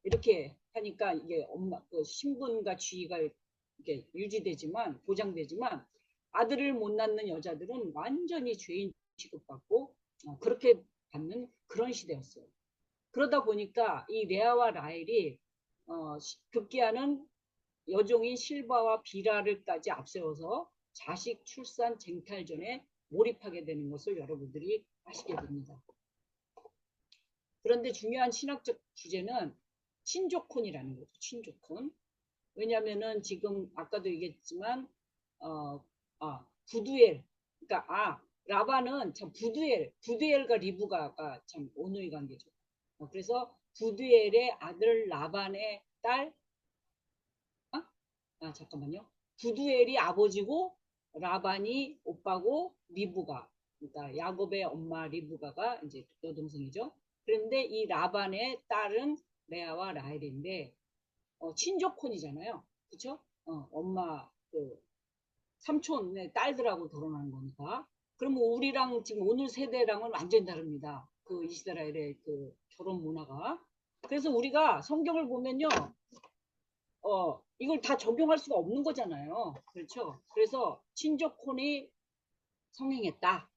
[SPEAKER 1] 이렇게 하니까 이게 엄마 그 신분과 지위가 이렇게 유지되지만 보장되지만 아들을 못 낳는 여자들은 완전히 죄인 취급받고 그렇게 받는 그런 시대였어요. 그러다 보니까 이 레아와 라헬이 급기야는 여종인 실바와 비라를까지 앞세워서 자식 출산 쟁탈전에 몰입하게 되는 것을 여러분들이 아시게 됩니다. 그런데 중요한 신학적 주제는 친족혼이라는 거죠. 친족혼. 왜냐면은 지금 아까도 얘기했지만 부두엘 그러니까 라반은 참 부두엘과 리브가가 참 오누이 관계죠. 그래서 부두엘의 아들 라반의 딸 잠깐만요. 부두엘이 아버지고 라반이 오빠고 리브가 그러니까 야곱의 엄마 리브가가 이제 여동생이죠. 그런데 이 라반의 딸은 레아와 라헬인데 친족혼이잖아요. 그렇죠? 엄마 그 삼촌의 딸들하고 결혼한 거니까. 그러면 우리랑 지금 오늘 세대랑은 완전히 다릅니다. 그 이스라엘의 그 결혼 문화가. 그래서 우리가 성경을 보면요. 이걸 다 적용할 수가 없는 거잖아요. 그렇죠? 그래서 친족혼이 성행했다.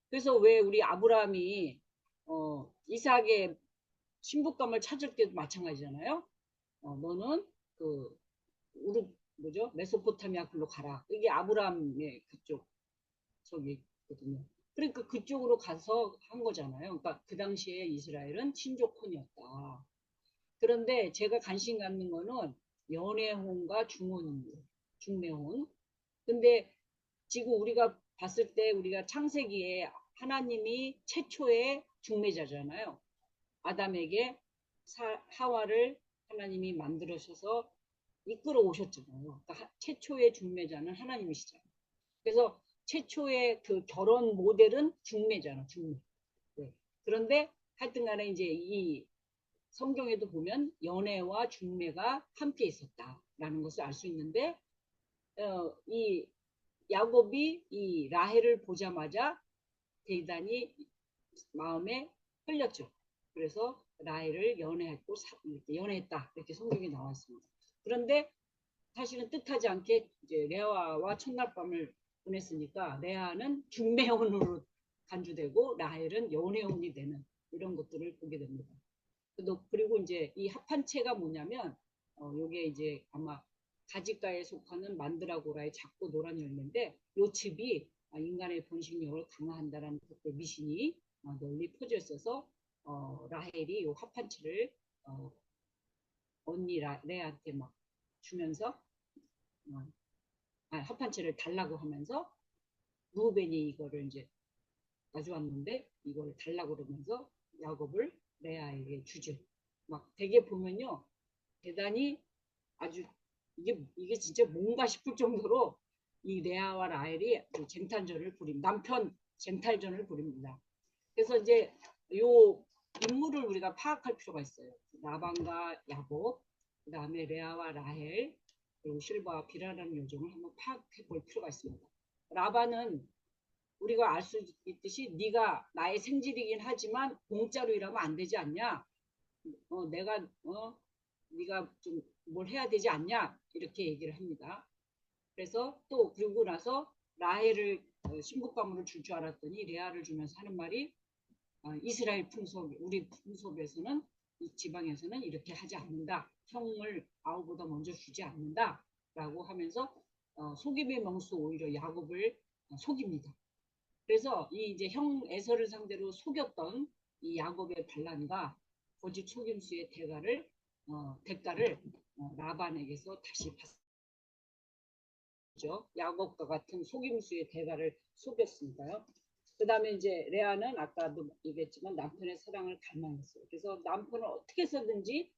[SPEAKER 1] 그래서 왜 우리 아브라함이 이삭의 신부감을 찾을 때도 마찬가지잖아요. 너는 그 우르 뭐죠? 메소포타미아 글로 가라. 이게 아브라함의 그쪽 저기거든요. 그러니까 그쪽으로 가서 한 거잖아요. 그러니까 그 당시에 이스라엘은 친족혼이었다. 그런데 제가 관심 갖는 거는 연애혼과 중혼입니다. 중매혼. 근데 지금 우리가 봤을 때 우리가 창세기에 하나님이 최초의 중매자잖아요. 아담에게 하와를 하나님이 만들어셔서 이끌어 오셨잖아요. 그러니까 최초의 중매자는 하나님이시잖아요. 그래서 최초의 그 결혼 모델은 중매잖아, 중매. 네. 그런데 하여튼 간에 이제 이 성경에도 보면 연애와 중매가 함께 있었다라는 것을 알 수 있는데 이 야곱이 이 라헬을 보자마자 대단히 마음에 끌렸죠. 그래서 라헬을 연애했고 연애했다 이렇게 성경에 나와 있습니다. 그런데 사실은 뜻하지 않게 이제 레아와 첫날 밤을 보냈으니까 레아는 중매혼으로 간주되고 라헬은 연애혼이 되는 이런 것들을 보게 됩니다. 그리고 이제 이 합한체가 뭐냐면 요게 이제 아마 가지가에 속하는 만드라고라의 작고 노란 열매인데 요 즙이 인간의 번식력을 강화한다라는 그때 미신이 널리 퍼져 있어서 라헬이 요 합한체를 언니 레아한테 막 주면서 합한체를 달라고 하면서 루벤이 이거를 이제 가져왔는데 이걸 달라고 그러면서 야곱을 레아에게 주죠. 막 되게 보면요, 대단히 아주 이게 진짜 뭔가 싶을 정도로 이 레아와 라헬이 쟁탈전을 벌입니다. 남편 쟁탈전을 벌입니다. 그래서 이제 요 인물을 우리가 파악할 필요가 있어요. 라반과 야곱, 그 다음에 레아와 라헬, 그리고 실바와 비라라는 요정을 한번 파악해 볼 필요가 있습니다. 라반은 우리가 알 수 있듯이 네가 나의 생질이긴 하지만 공짜로 일하면 안 되지 않냐? 내가 네가 좀 뭘 해야 되지 않냐? 이렇게 얘기를 합니다. 그래서 또 그러고 나서 라헬을 신부감으로 줄 줄 알았더니 레아를 주면서 하는 말이 이스라엘 풍속, 우리 풍속에서는 이 지방에서는 이렇게 하지 않는다. 형을 아우보다 먼저 주지 않는다. 라고 하면서 속임의 명수 오히려 야곱을 속입니다. 그래서 이 이제 형 에서를 상대로 속였던 이 야곱의 반란과 거짓 속임수의 대가를 라반에게서 다시 받죠. 야곱과 같은 속임수의 대가를 속였으니까요. 그 다음에 이제 레아는 아까도 얘기했지만 남편의 사랑을 갈망했어요. 그래서 남편을 어떻게 해서든지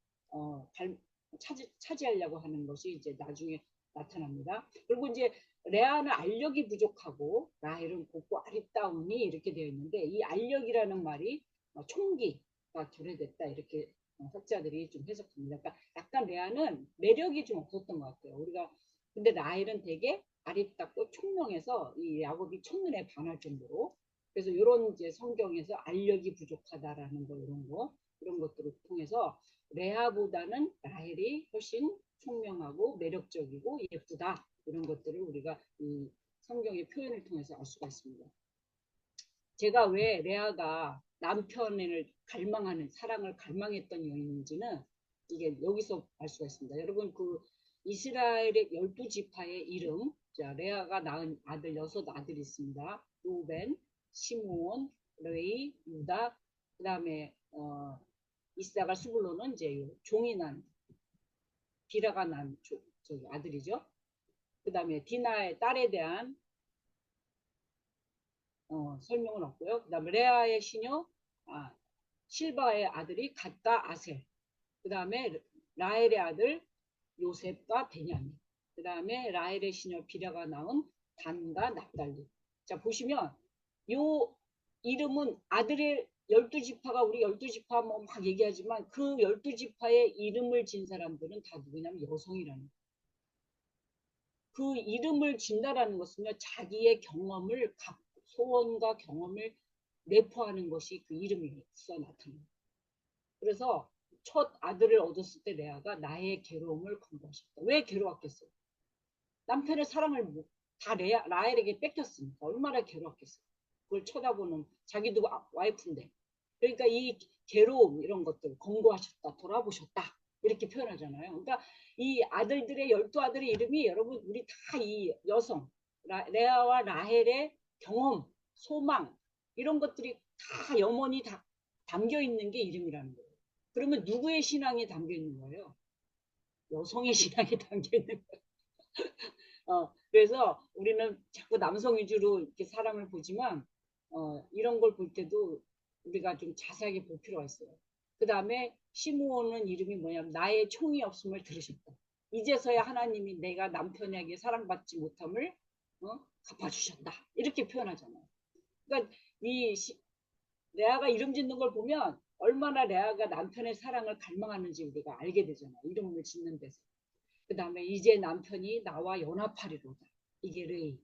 [SPEAKER 1] 차지하려고 하는 것이 이제 나중에 나타납니다. 그리고 이제 레아는 알력이 부족하고 라헬은 곱고 아리따우니 이렇게 되어 있는데 이 알력이라는 말이 총기가 도래됐다 이렇게 학자들이 좀 해석합니다. 그러니까 약간 레아는 매력이 좀 없었던 것 같아요. 우리가 근데 라헬은 되게 아리따고 총명해서 이 야곱이 첫눈에 반할 정도로 그래서 이런 이제 성경에서 알력이 부족하다라는 거 이런 것들을 통해서 레아보다는 라헬이 훨씬 총명하고 매력적이고 예쁘다 이런 것들을 우리가 이 성경의 표현을 통해서 알 수가 있습니다. 제가 왜 레아가 남편을 갈망하는 사랑을 갈망했던 여인인지는 이게 여기서 알 수가 있습니다. 여러분 그 이스라엘의 12지파의 이름 자 레아가 낳은 아들 6아들이 있습니다. 루벤, 시므온, 레위, 유다 그 다음에 이사갈 수불로는 이제 종이 난 비라가 난 저기 아들이죠. 그 다음에 디나의 딸에 대한 설명은 없고요. 그 다음에 레아의 시녀 실바의 아들이 갓과 아셀 그 다음에 라헬의 아들 요셉과 베냐민 그 다음에 라헬의 시녀 비라가 낳은 단과 납달리 자 보시면 요 이름은 아들의 12지파가 우리 12지파 뭐 막 얘기하지만 그 12지파의 이름을 진 사람들은 다 누구냐면 여성이라는 거예요. 그 이름을 진다라는 것은요 자기의 경험을 소원과 경험을 내포하는 것이 그 이름에서 나타납니다. 그래서 첫 아들을 얻었을 때 레아가 나의 괴로움을 건고하셨다. 왜 괴로웠겠어요? 남편의 사랑을 다 라헬에게 뺏겼으니까 얼마나 괴로웠겠어요. 그걸 쳐다보는 자기도 와이프인데 그러니까 이 괴로움 이런 것들 권고하셨다 돌아보셨다 이렇게 표현하잖아요. 그러니까 이 아들들의 12아들의 이름이 여러분 우리 다 이 여성 레아와 라헬의 경험 소망 이런 것들이 다 염원이 다 담겨 있는 게 이름이라는 거예요. 그러면 누구의 신앙이 담겨 있는 거예요? 여성의 신앙이 담겨 있는 거예요. 그래서 우리는 자꾸 남성 위주로 이렇게 사람을 보지만 이런 걸 볼 때도 우리가 좀 자세하게 볼 필요가 있어요. 그 다음에 시므온은 이름이 뭐냐면 나의 총이 없음을 들으셨다. 이제서야 하나님이 내가 남편에게 사랑받지 못함을 갚아주셨다. 이렇게 표현하잖아요. 그러니까 이 레아가 이름 짓는 걸 보면 얼마나 레아가 남편의 사랑을 갈망하는지 우리가 알게 되잖아요. 이름을 짓는 데서. 그 다음에 이제 남편이 나와 연합하리로다. 이게 레이.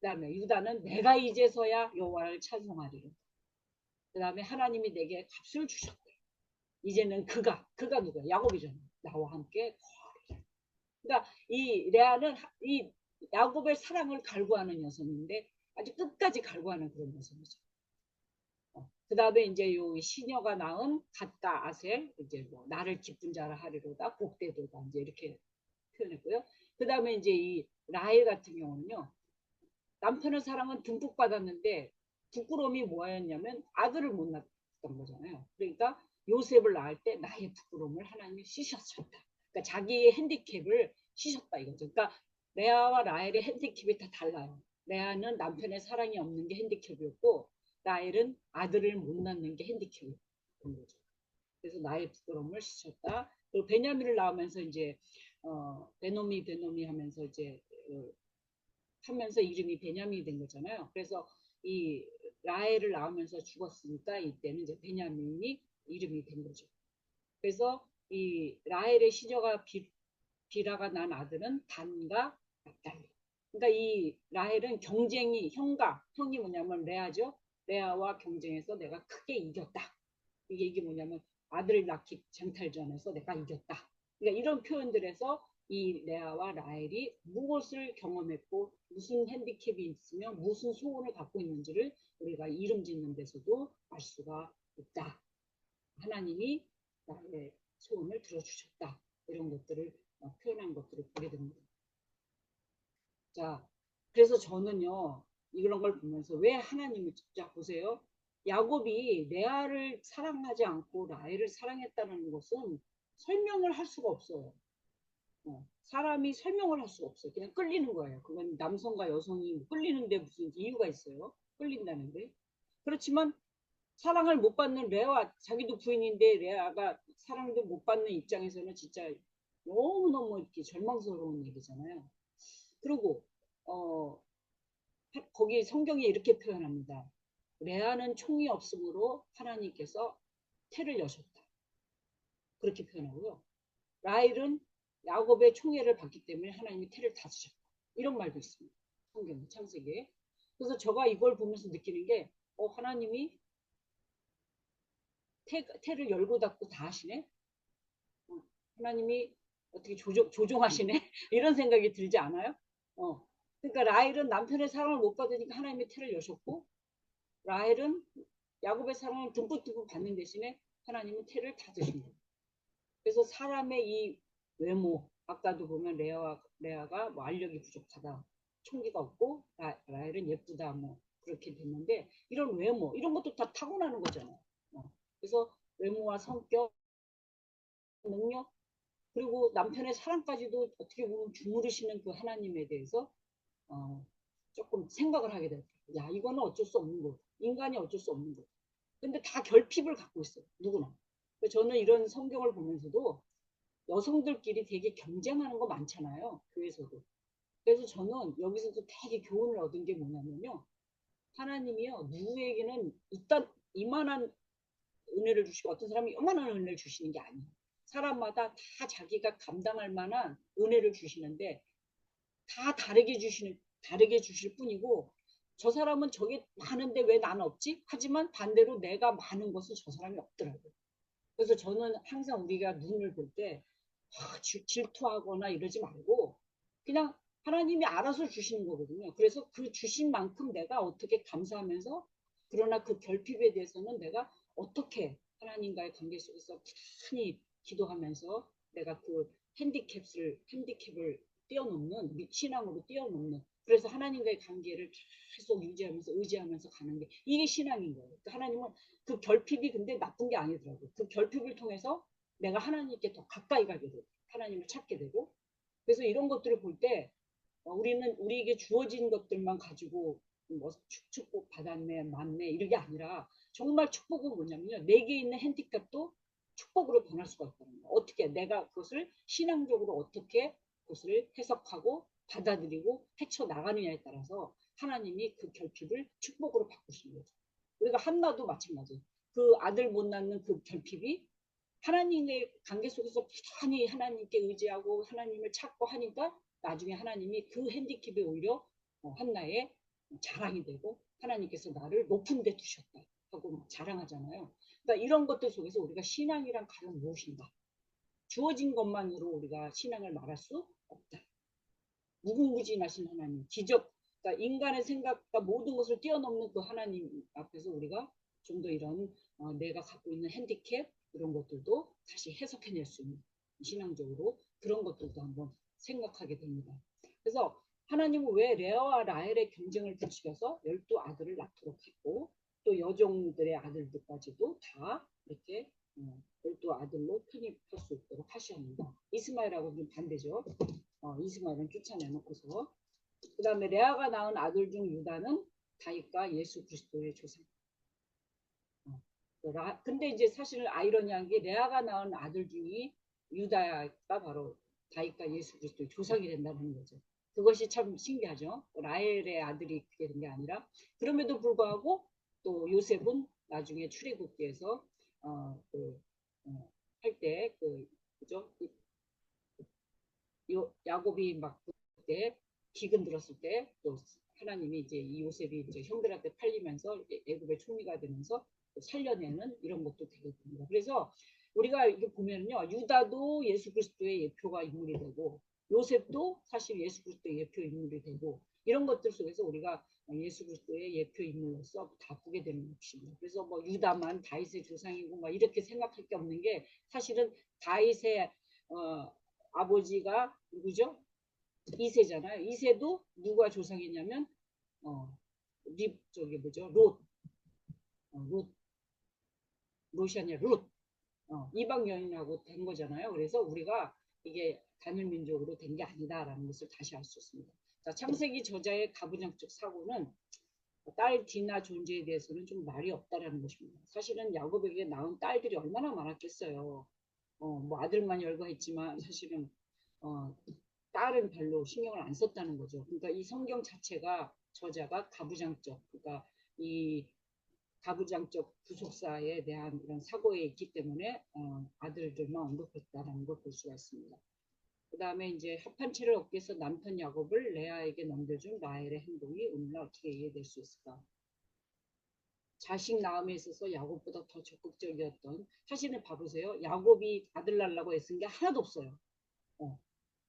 [SPEAKER 1] 그 다음에 유다는 내가 이제서야 여호와를 찬송하리로다. 그 다음에 하나님이 내게 값을 주셨다. 이제는 그가 누구야? 야곱이잖아. 나와 함께 거하리라. 그러니까 이 레아는 이 야곱의 사랑을 갈구하는 여성인데 아주 끝까지 갈구하는 그런 여성이죠. 그 다음에 이제 요 시녀가 낳은 갓과 아셀 이제 뭐 나를 기쁜 자라 하리로다 복되도다 이제 이렇게 표현했고요. 그 다음에 이제 이 라헬 같은 경우는요. 남편의 사랑은 듬뿍 받았는데 부끄러움이 뭐였냐면 아들을 못 낳았던 거잖아요. 그러니까 요셉을 낳을 때 나의 부끄러움을 하나님이 씻으셨다. 그러니까 자기의 핸디캡을 씻었다 이거죠. 그러니까 레아와 라헬의 핸디캡이 다 달라요. 레아는 남편의 사랑이 없는 게 핸디캡이었고 라헬은 아들을 못 낳는 게 핸디캡이었던 거죠. 그래서 나의 부끄러움을 씻었다. 또 베냐민을 낳으면서 이제 베노미 하면서 이제 하면서 이름이 베냐민이 된 거잖아요. 그래서 이 라헬을 낳으면서 죽었으니까 이때는 이제 베냐민이 이름이 된 거죠. 그래서 이 라헬의 시녀가 비라가 난 아들은 단과 납달리. 그러니까 이 라헬은 형이 뭐냐면 레아죠. 레아와 경쟁해서 내가 크게 이겼다. 이게 뭐냐면 아들을 낳기 쟁탈전에서 내가 이겼다. 그러니까 이런 표현들에서 이 레아와 라헬이 무엇을 경험했고 무슨 핸디캡이 있으면 무슨 소원을 갖고 있는지를 우리가 이름 짓는 데서도 알 수가 있다. 하나님이 나의 소원을 들어주셨다. 이런 것들을 표현한 것들을 보게 됩니다. 자, 그래서 저는요, 이런 걸 보면서 왜 하나님을 자 보세요. 야곱이 레아를 사랑하지 않고 라헬을 사랑했다는 것은 설명을 할 수가 없어요. 사람이 설명을 할 수가 없어요. 그냥 끌리는 거예요. 그건 남성과 여성이 끌리는데 무슨 이유가 있어요? 끌린다는데. 그렇지만 사랑을 못 받는 레아, 자기도 부인인데 레아가 사랑도 못 받는 입장에서는 진짜 너무너무 이렇게 절망스러운 얘기잖아요. 그리고 어, 거기 성경에 이렇게 표현합니다. 레아는 총이 없으므로 하나님께서 태를 여셨다. 그렇게 표현하고요. 라헬은 야곱의 총애를 받기 때문에 하나님이 태를 닫으셨다. 이런 말도 있습니다. 성경 창세기에. 그래서 제가 이걸 보면서 느끼는 게 하나님이 태를 열고 닫고 다 하시네. 하나님이 어떻게 조종하시네. 이런 생각이 들지 않아요? 그러니까 라헬은 남편의 사랑을 못 받으니까 하나님이 태를 여셨고 라헬은 야곱의 사랑을 듬뿍듬뿍 받는 대신에 하나님은 태를 닫으신 거예요. 그래서 사람의 이 외모, 아까도 보면 레아가 뭐 알력이 부족하다, 총기가 없고 라헬은 예쁘다, 뭐 그렇게 됐는데 이런 외모, 이런 것도 다 타고나는 거잖아요. 그래서 외모와 성격, 능력, 그리고 남편의 사랑까지도 어떻게 보면 주무르시는 그 하나님에 대해서 조금 생각을 하게 돼요. 야, 이거는 어쩔 수 없는 거. 인간이 어쩔 수 없는 거. 근데 다 결핍을 갖고 있어요. 누구나. 저는 이런 성경을 보면서도 여성들끼리 되게 경쟁하는 거 많잖아요. 교회에서도. 그래서 저는 여기서도 되게 교훈을 얻은 게 뭐냐면요. 하나님이요. 누구에게는 일단 이만한 은혜를 주시고 어떤 사람이 요만한 은혜를 주시는 게 아니에요. 사람마다 다 자기가 감당할 만한 은혜를 주시는데 다 다르게 주실 뿐이고 저 사람은 저게 많은데 왜 나는 없지? 하지만 반대로 내가 많은 것은 저 사람이 없더라고요. 그래서 저는 항상 우리가 눈을 볼 때 질투하거나 이러지 말고 그냥 하나님이 알아서 주시는 거거든요. 그래서 그 주신 만큼 내가 어떻게 감사하면서 그러나 그 결핍에 대해서는 내가 어떻게 하나님과의 관계 속에서 편히 기도하면서 내가 그 핸디캡을 뛰어넘는 신앙으로 뛰어넘는 그래서 하나님과의 관계를 계속 유지하면서 의지하면서 가는 게 이게 신앙인 거예요. 그러니까 하나님은 그 결핍이 근데 나쁜 게 아니더라고요. 그 결핍을 통해서 내가 하나님께 더 가까이 가게 되고 하나님을 찾게 되고 그래서 이런 것들을 볼 때 우리는 우리에게 주어진 것들만 가지고 뭐 축복 받았네, 맞네 이게 아니라 정말 축복은 뭐냐면요. 내게 있는 핸디캡도 축복으로 변할 수가 있다는 거예요. 어떻게 내가 그것을 신앙적으로 어떻게 그것을 해석하고 받아들이고 헤쳐나가느냐에 따라서 하나님이 그 결핍을 축복으로 바꾸시는 거죠. 우리가 한나도 마찬가지. 그 아들 못 낳는 그 결핍이 하나님의 관계 속에서 부단히 하나님께 의지하고 하나님을 찾고 하니까 나중에 하나님이 그 핸디캡이 오히려 한나의 자랑이 되고 하나님께서 나를 높은 데 두셨다 하고 자랑하잖아요. 그러니까 이런 것들 속에서 우리가 신앙이란 과연 무엇인가? 주어진 것만으로 우리가 신앙을 말할 수 없다. 무궁무진하신 하나님, 기적, 그러니까 인간의 생각과 모든 것을 뛰어넘는 그 하나님 앞에서 우리가 좀 더 이런 내가 갖고 있는 핸디캡 이런 것들도 다시 해석해낼 수 있는 신앙적으로 그런 것들도 한번 생각하게 됩니다. 그래서 하나님은 왜 레아와 라헬의 경쟁을 부추겨서 12아들을 낳도록 했고 또 여종들의 아들들까지도 다 이렇게 12아들로 편입할 수 있도록 하셨습니다. 이스마엘하고 좀 반대죠. 이스마엘은 쫓아내놓고서 그 다음에 레아가 낳은 아들 중 유다는 다윗과 예수 그리스도의 조상. 근데 이제 사실 아이러니한 게 레아가 낳은 아들 중에 유다가 바로 다윗과 예수 그리스도의 조상이 된다는 거죠. 그것이 참 신기하죠. 라헬의 아들이 그게 된 게 아니라. 그럼에도 불구하고 또 요셉은 나중에 출애굽기에서 할 때 그죠? 야곱이 막 그때 기근 들었을 때 또 하나님이 이제 이 요셉이 이제 형들한테 팔리면서 애굽의 총리가 되면서 살려내는 이런 것도 되게 됩니다. 그래서 우리가 이게 보면요, 유다도 예수 그리스도의 예표가 인물이 되고 요셉도 사실 예수 그리스도의 예표 인물이 되고 이런 것들 속에서 우리가 예수 그리스도의 예표 인물로서 다 보게 되는 것입니다. 그래서 뭐 유다만 다윗의 조상이고 막 이렇게 생각할 게 없는 게 사실은 다윗의 아버지가 누구죠? 이세잖아요. 이세도 누가 조상이냐면 저기 뭐죠? 롯이 아니라 룻. 이방 여인하고 된 거잖아요. 그래서 우리가 이게 단일 민족으로 된 게 아니다라는 것을 다시 알 수 있습니다. 자, 창세기 저자의 가부장적 사고는 딸 디나 존재에 대해서는 좀 말이 없다라는 것입니다. 사실은 야곱에게 낳은 딸들이 얼마나 많았겠어요. 뭐 아들만 열거했지만 사실은 딸은 별로 신경을 안 썼다는 거죠. 그러니까 이 성경 자체가 저자가 가부장적, 그러니까 이 가부장적 부속사에 대한 이런 사고에 있기 때문에 아들들만 언급했다라는 걸 볼 수가 있습니다. 그 다음에 이제 합한 채를 얻기 위해서 남편 야곱을 레아에게 넘겨준 라헬의 행동이 오늘날 어떻게 이해될 수 있을까? 자식 낳음에 있어서 야곱보다 더 적극적이었던, 사실은 봐보세요. 야곱이 아들 낳으려고 애쓴 게 하나도 없어요.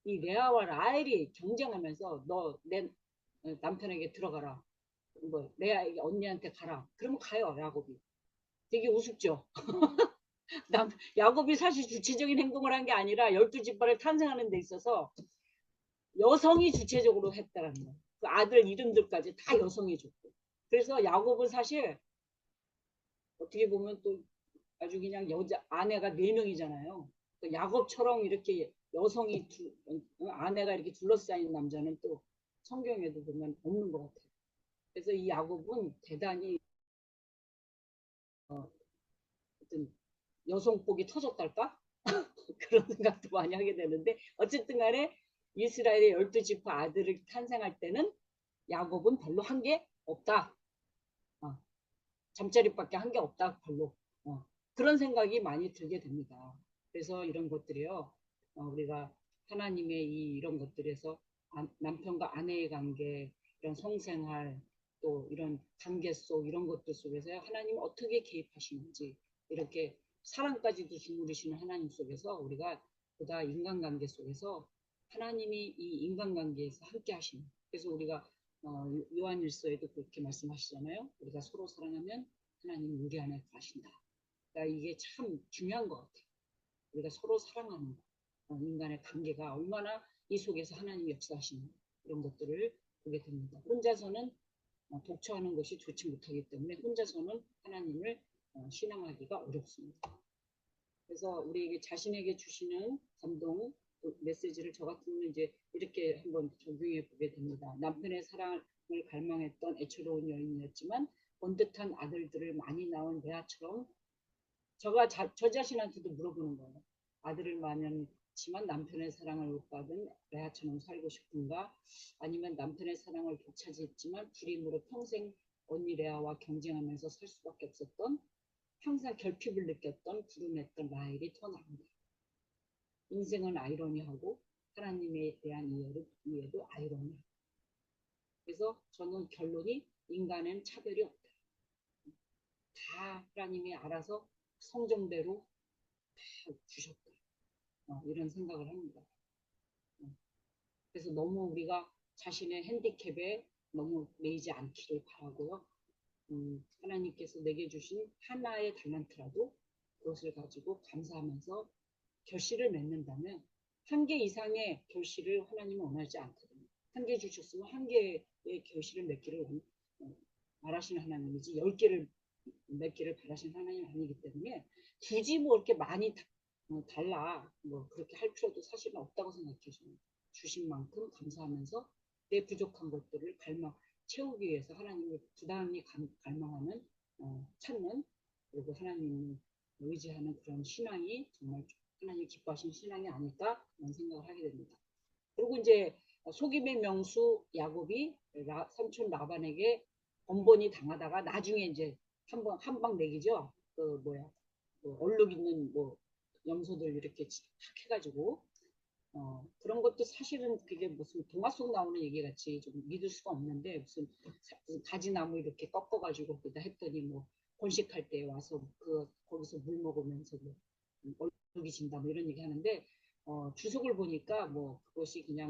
[SPEAKER 1] 이 레아와 라헬이 경쟁하면서 너 내 남편에게 들어가라. 뭐 레아에게 언니한테 가라. 그러면 가요, 야곱이. 되게 우습죠. 야곱이 사실 주체적인 행동을 한 게 아니라 12지파를 탄생하는 데 있어서 여성이 주체적으로 했다라는 거예요. 그 아들 이름들까지 다 여성이 줬고. 그래서 야곱은 사실 어떻게 보면 또 아주 그냥 여자 아내가 4명이잖아요. 야곱처럼 이렇게 여성이 아내가 이렇게 둘러싸인 남자는 또 성경에도 보면 없는 것 같아요. 그래서 이 야곱은 대단히 어떤 여성복이 터졌달까? 그런 생각도 많이 하게 되는데 어쨌든 간에 이스라엘의 12지파 아들을 탄생할 때는 야곱은 별로 한 게 없다. 잠자리밖에 한 게 없다. 별로. 그런 생각이 많이 들게 됩니다. 그래서 이런 것들이요. 우리가 하나님의 이런 것들에서 남편과 아내의 관계, 이런 성생활, 또 이런 관계 속 이런 것들 속에서 하나님 어떻게 개입하시는지 이렇게 사랑까지도 주무르시는 하나님 속에서 우리가 보다 인간관계 속에서 하나님이 이 인간관계에서 함께 하시는. 그래서 우리가 요한일서에도 그렇게 말씀하시잖아요. 우리가 서로 사랑하면 하나님 우리 안에 가신다. 그러니까 이게 참 중요한 것 같아요. 우리가 서로 사랑하는 것, 인간의 관계가 얼마나 이 속에서 하나님이 역사하시는 이런 것들을 보게 됩니다. 혼자서는 독처하는 것이 좋지 못하기 때문에 혼자서는 하나님을 신앙하기가 어렵습니다. 그래서 우리에게 자신에게 주시는 감동 메시지를 저 같은 경우는 이제 이렇게 한번 적용해 보게 됩니다. 남편의 사랑을 갈망했던 애처로운 여인이었지만 번듯한 아들들을 많이 낳은 레아처럼 저 자신한테도 물어보는 거예요. 아들을 많지만 남편의 사랑을 못 받은 레아처럼 살고 싶은가? 아니면 남편의 사랑을 독차지했지만 불임으로 평생 언니 레아와 경쟁하면서 살 수밖에 없었던 항상 결핍을 느꼈던 불운했던 라헬이 더 나은가? 인생은 아이러니하고 하나님에 대한 이해도 아이러니하고. 그래서 저는 결론이 인간은 차별이 없다. 다 하나님이 알아서 성정대로 다 주셨다. 이런 생각을 합니다. 그래서 너무 우리가 자신의 핸디캡에 너무 매이지 않기를 바라고요. 하나님께서 내게 주신 하나의 달란트라도 그것을 가지고 감사하면서 결실을 맺는다면 1개 이상의 결실을 하나님은 원하지 않거든요. 1개 주셨으면 1개의 결실을 맺기를 바라시는 하나님이지 10개를 맺기를 바라시는 하나님이 아니기 때문에 굳이 뭐 이렇게 많이 달라 뭐 그렇게 할 필요도 사실은 없다고 생각해요. 주신 만큼 감사하면서 내 부족한 것들을 채우기 위해서 하나님을 부단히 갈망하는, 찾는, 그리고 하나님을 의지하는 그런 신앙이 정말 하나님 기뻐하시는 신앙이 아닐까 그런 생각을 하게 됩니다. 그리고 이제 속임의 명수 야곱이 삼촌 라반에게 번번이 당하다가 나중에 이제 한 방 내기죠. 얼룩 있는 염소들 이렇게 탁 해가지고 그런 것도 사실은 그게 무슨 동화 속 나오는 얘기 같이 좀 믿을 수가 없는데 무슨 가지나무 이렇게 꺾어가지고 그다 했더니 번식할 때 와서 거기서 물 먹으면서 얼룩이 진다 이런 얘기 하는데 주석을 보니까 그것이 그냥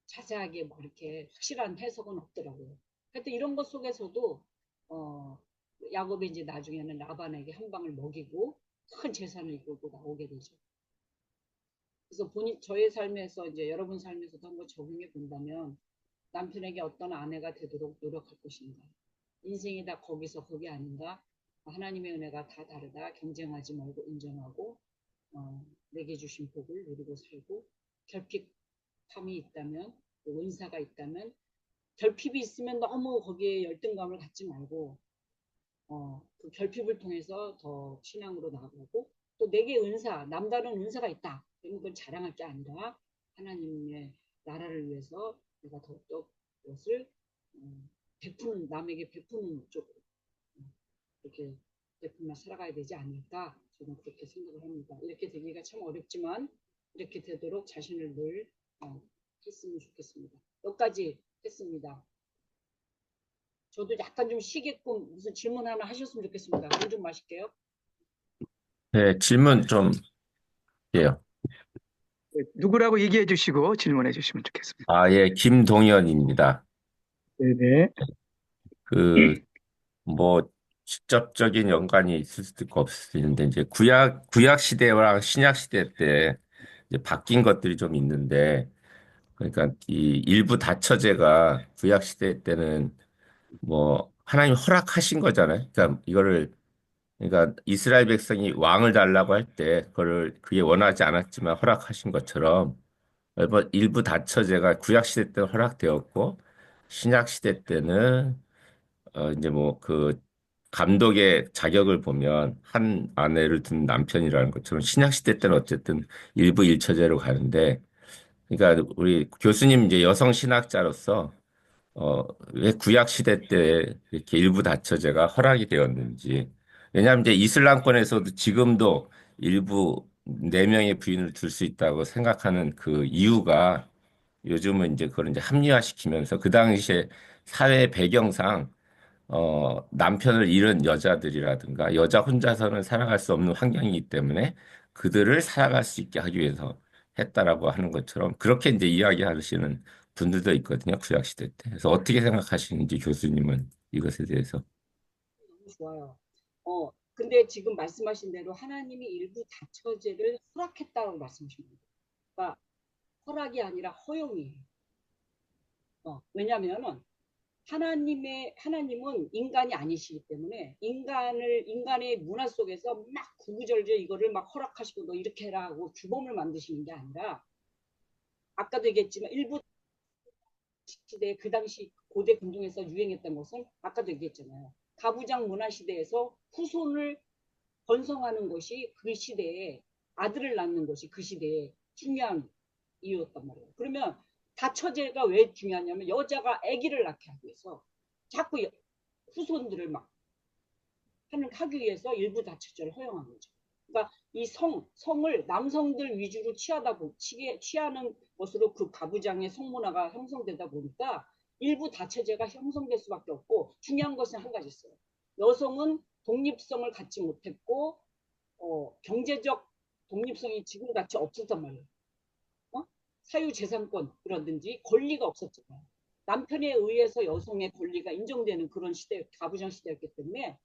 [SPEAKER 1] 자세하게 이렇게 확실한 해석은 없더라고요. 하여튼 이런 것 속에서도 야곱이 이제 나중에는 라반에게 한 방을 먹이고 큰 재산을 이끌고 나오게 되죠. 그래서 저의 삶에서 이제 여러분 삶에서도 한번 적용해 본다면 남편에게 어떤 아내가 되도록 노력할 것인가. 인생이 다 거기서 거기 아닌가. 하나님의 은혜가 다 다르다. 경쟁하지 말고 인정하고 내게 주신 복을 누리고 살고 결핍함이 있다면 은사가 있다면 결핍이 있으면 너무 거기에 열등감을 갖지 말고 그 결핍을 통해서 더 신앙으로 나아가고 또 내게 남다른 은사가 있다. 그러면 그걸 자랑할 게 아니라 하나님의 나라를 위해서 내가 더욱더 그것을 남에게 베푸는 쪽으로 이렇게 베풀며 살아가야 되지 않을까 저는 그렇게 생각을 합니다. 이렇게 되기가 참 어렵지만 이렇게 되도록 자신을 늘 했으면 좋겠습니다. 여기까지 했습니다. 저도 약간 좀 쉬게끔 무슨 질문 하나 하셨으면 좋겠습니다. 물 좀 마실게요.
[SPEAKER 4] 네, 질문 좀 해요.
[SPEAKER 3] 누구라고 얘기해 주시고 질문해 주시면 좋겠습니다.
[SPEAKER 4] 예, 김동현입니다.
[SPEAKER 3] 네네.
[SPEAKER 4] 뭐, 직접적인 연관이 있을 수도 있고 없을 수도 있는데, 이제 구약 시대와 신약 시대 때 이제 바뀐 것들이 좀 있는데, 그러니까 이 일부 다처제가 구약 시대 때는 하나님 허락하신 거잖아요. 그러니까 이스라엘 백성이 왕을 달라고 할 때, 그게 원하지 않았지만 허락하신 것처럼, 일부 다처제가 구약 시대 때 허락되었고 신약 시대 때는 이제 그 감독의 자격을 보면 한 아내를 둔 남편이라는 것처럼 신약 시대 때는 어쨌든 일부 일처제로 가는데 그러니까 우리 교수님 이제 여성 신학자로서 왜 구약 시대 때 이렇게 일부 다처제가 허락이 되었는지 왜냐하면 이제 이슬람권에서도 지금도 일부 네 명의 부인을 둘 수 있다고 생각하는 그 이유가 요즘은 이제 그걸 이제 합리화시키면서 그 당시에 사회 배경상 남편을 잃은 여자들이라든가 여자 혼자서는 살아갈 수 없는 환경이기 때문에 그들을 살아갈 수 있게 하기 위해서 했다라고 하는 것처럼 그렇게 이제 이야기하시는 분들도 있거든요. 구약시대 때. 그래서 어떻게 생각하시는지 교수님은 이것에 대해서.
[SPEAKER 1] 너무 좋아요. 근데 지금 말씀하신 대로 하나님이 일부 다처제를 허락했다고 말씀하십니다. 그러니까 허락이 아니라 허용이에요. 왜냐하면은 하나님은 인간이 아니시기 때문에 인간의 문화 속에서 막 구구절절 이거를 막 허락하시고 너 이렇게 해라 하고 규범을 만드시는 게 아니라 아까도 얘기했지만 일부 시대에 그 당시 고대 근동에서 유행했던 것은 아까도 얘기했잖아요. 가부장 문화 시대에서 후손을 번성하는 것이 그 시대에 아들을 낳는 것이 그 시대에 중요한 이유였단 말이에요. 그러면 다처제가 왜 중요하냐면 여자가 아기를 낳게 하기 위해서 자꾸 후손들을 막 하기 위해서 일부 다처제를 허용한 거죠. 그러니까 이 성을 남성들 위주로 취하는 것으로 그 가부장의 성문화가 형성되다 보니까 일부 다처제가 형성될 수밖에 없고 중요한 것은 한 가지 있어요. 여성은 독립성을 갖지 못했고 경제적 독립성이 지금같이 없었단 말이에요. 사유재산권이라든지 권리가 없었잖아요. 남편에 의해서 여성의 권리가 인정되는 그런 시대, 가부장 시대였기 때문에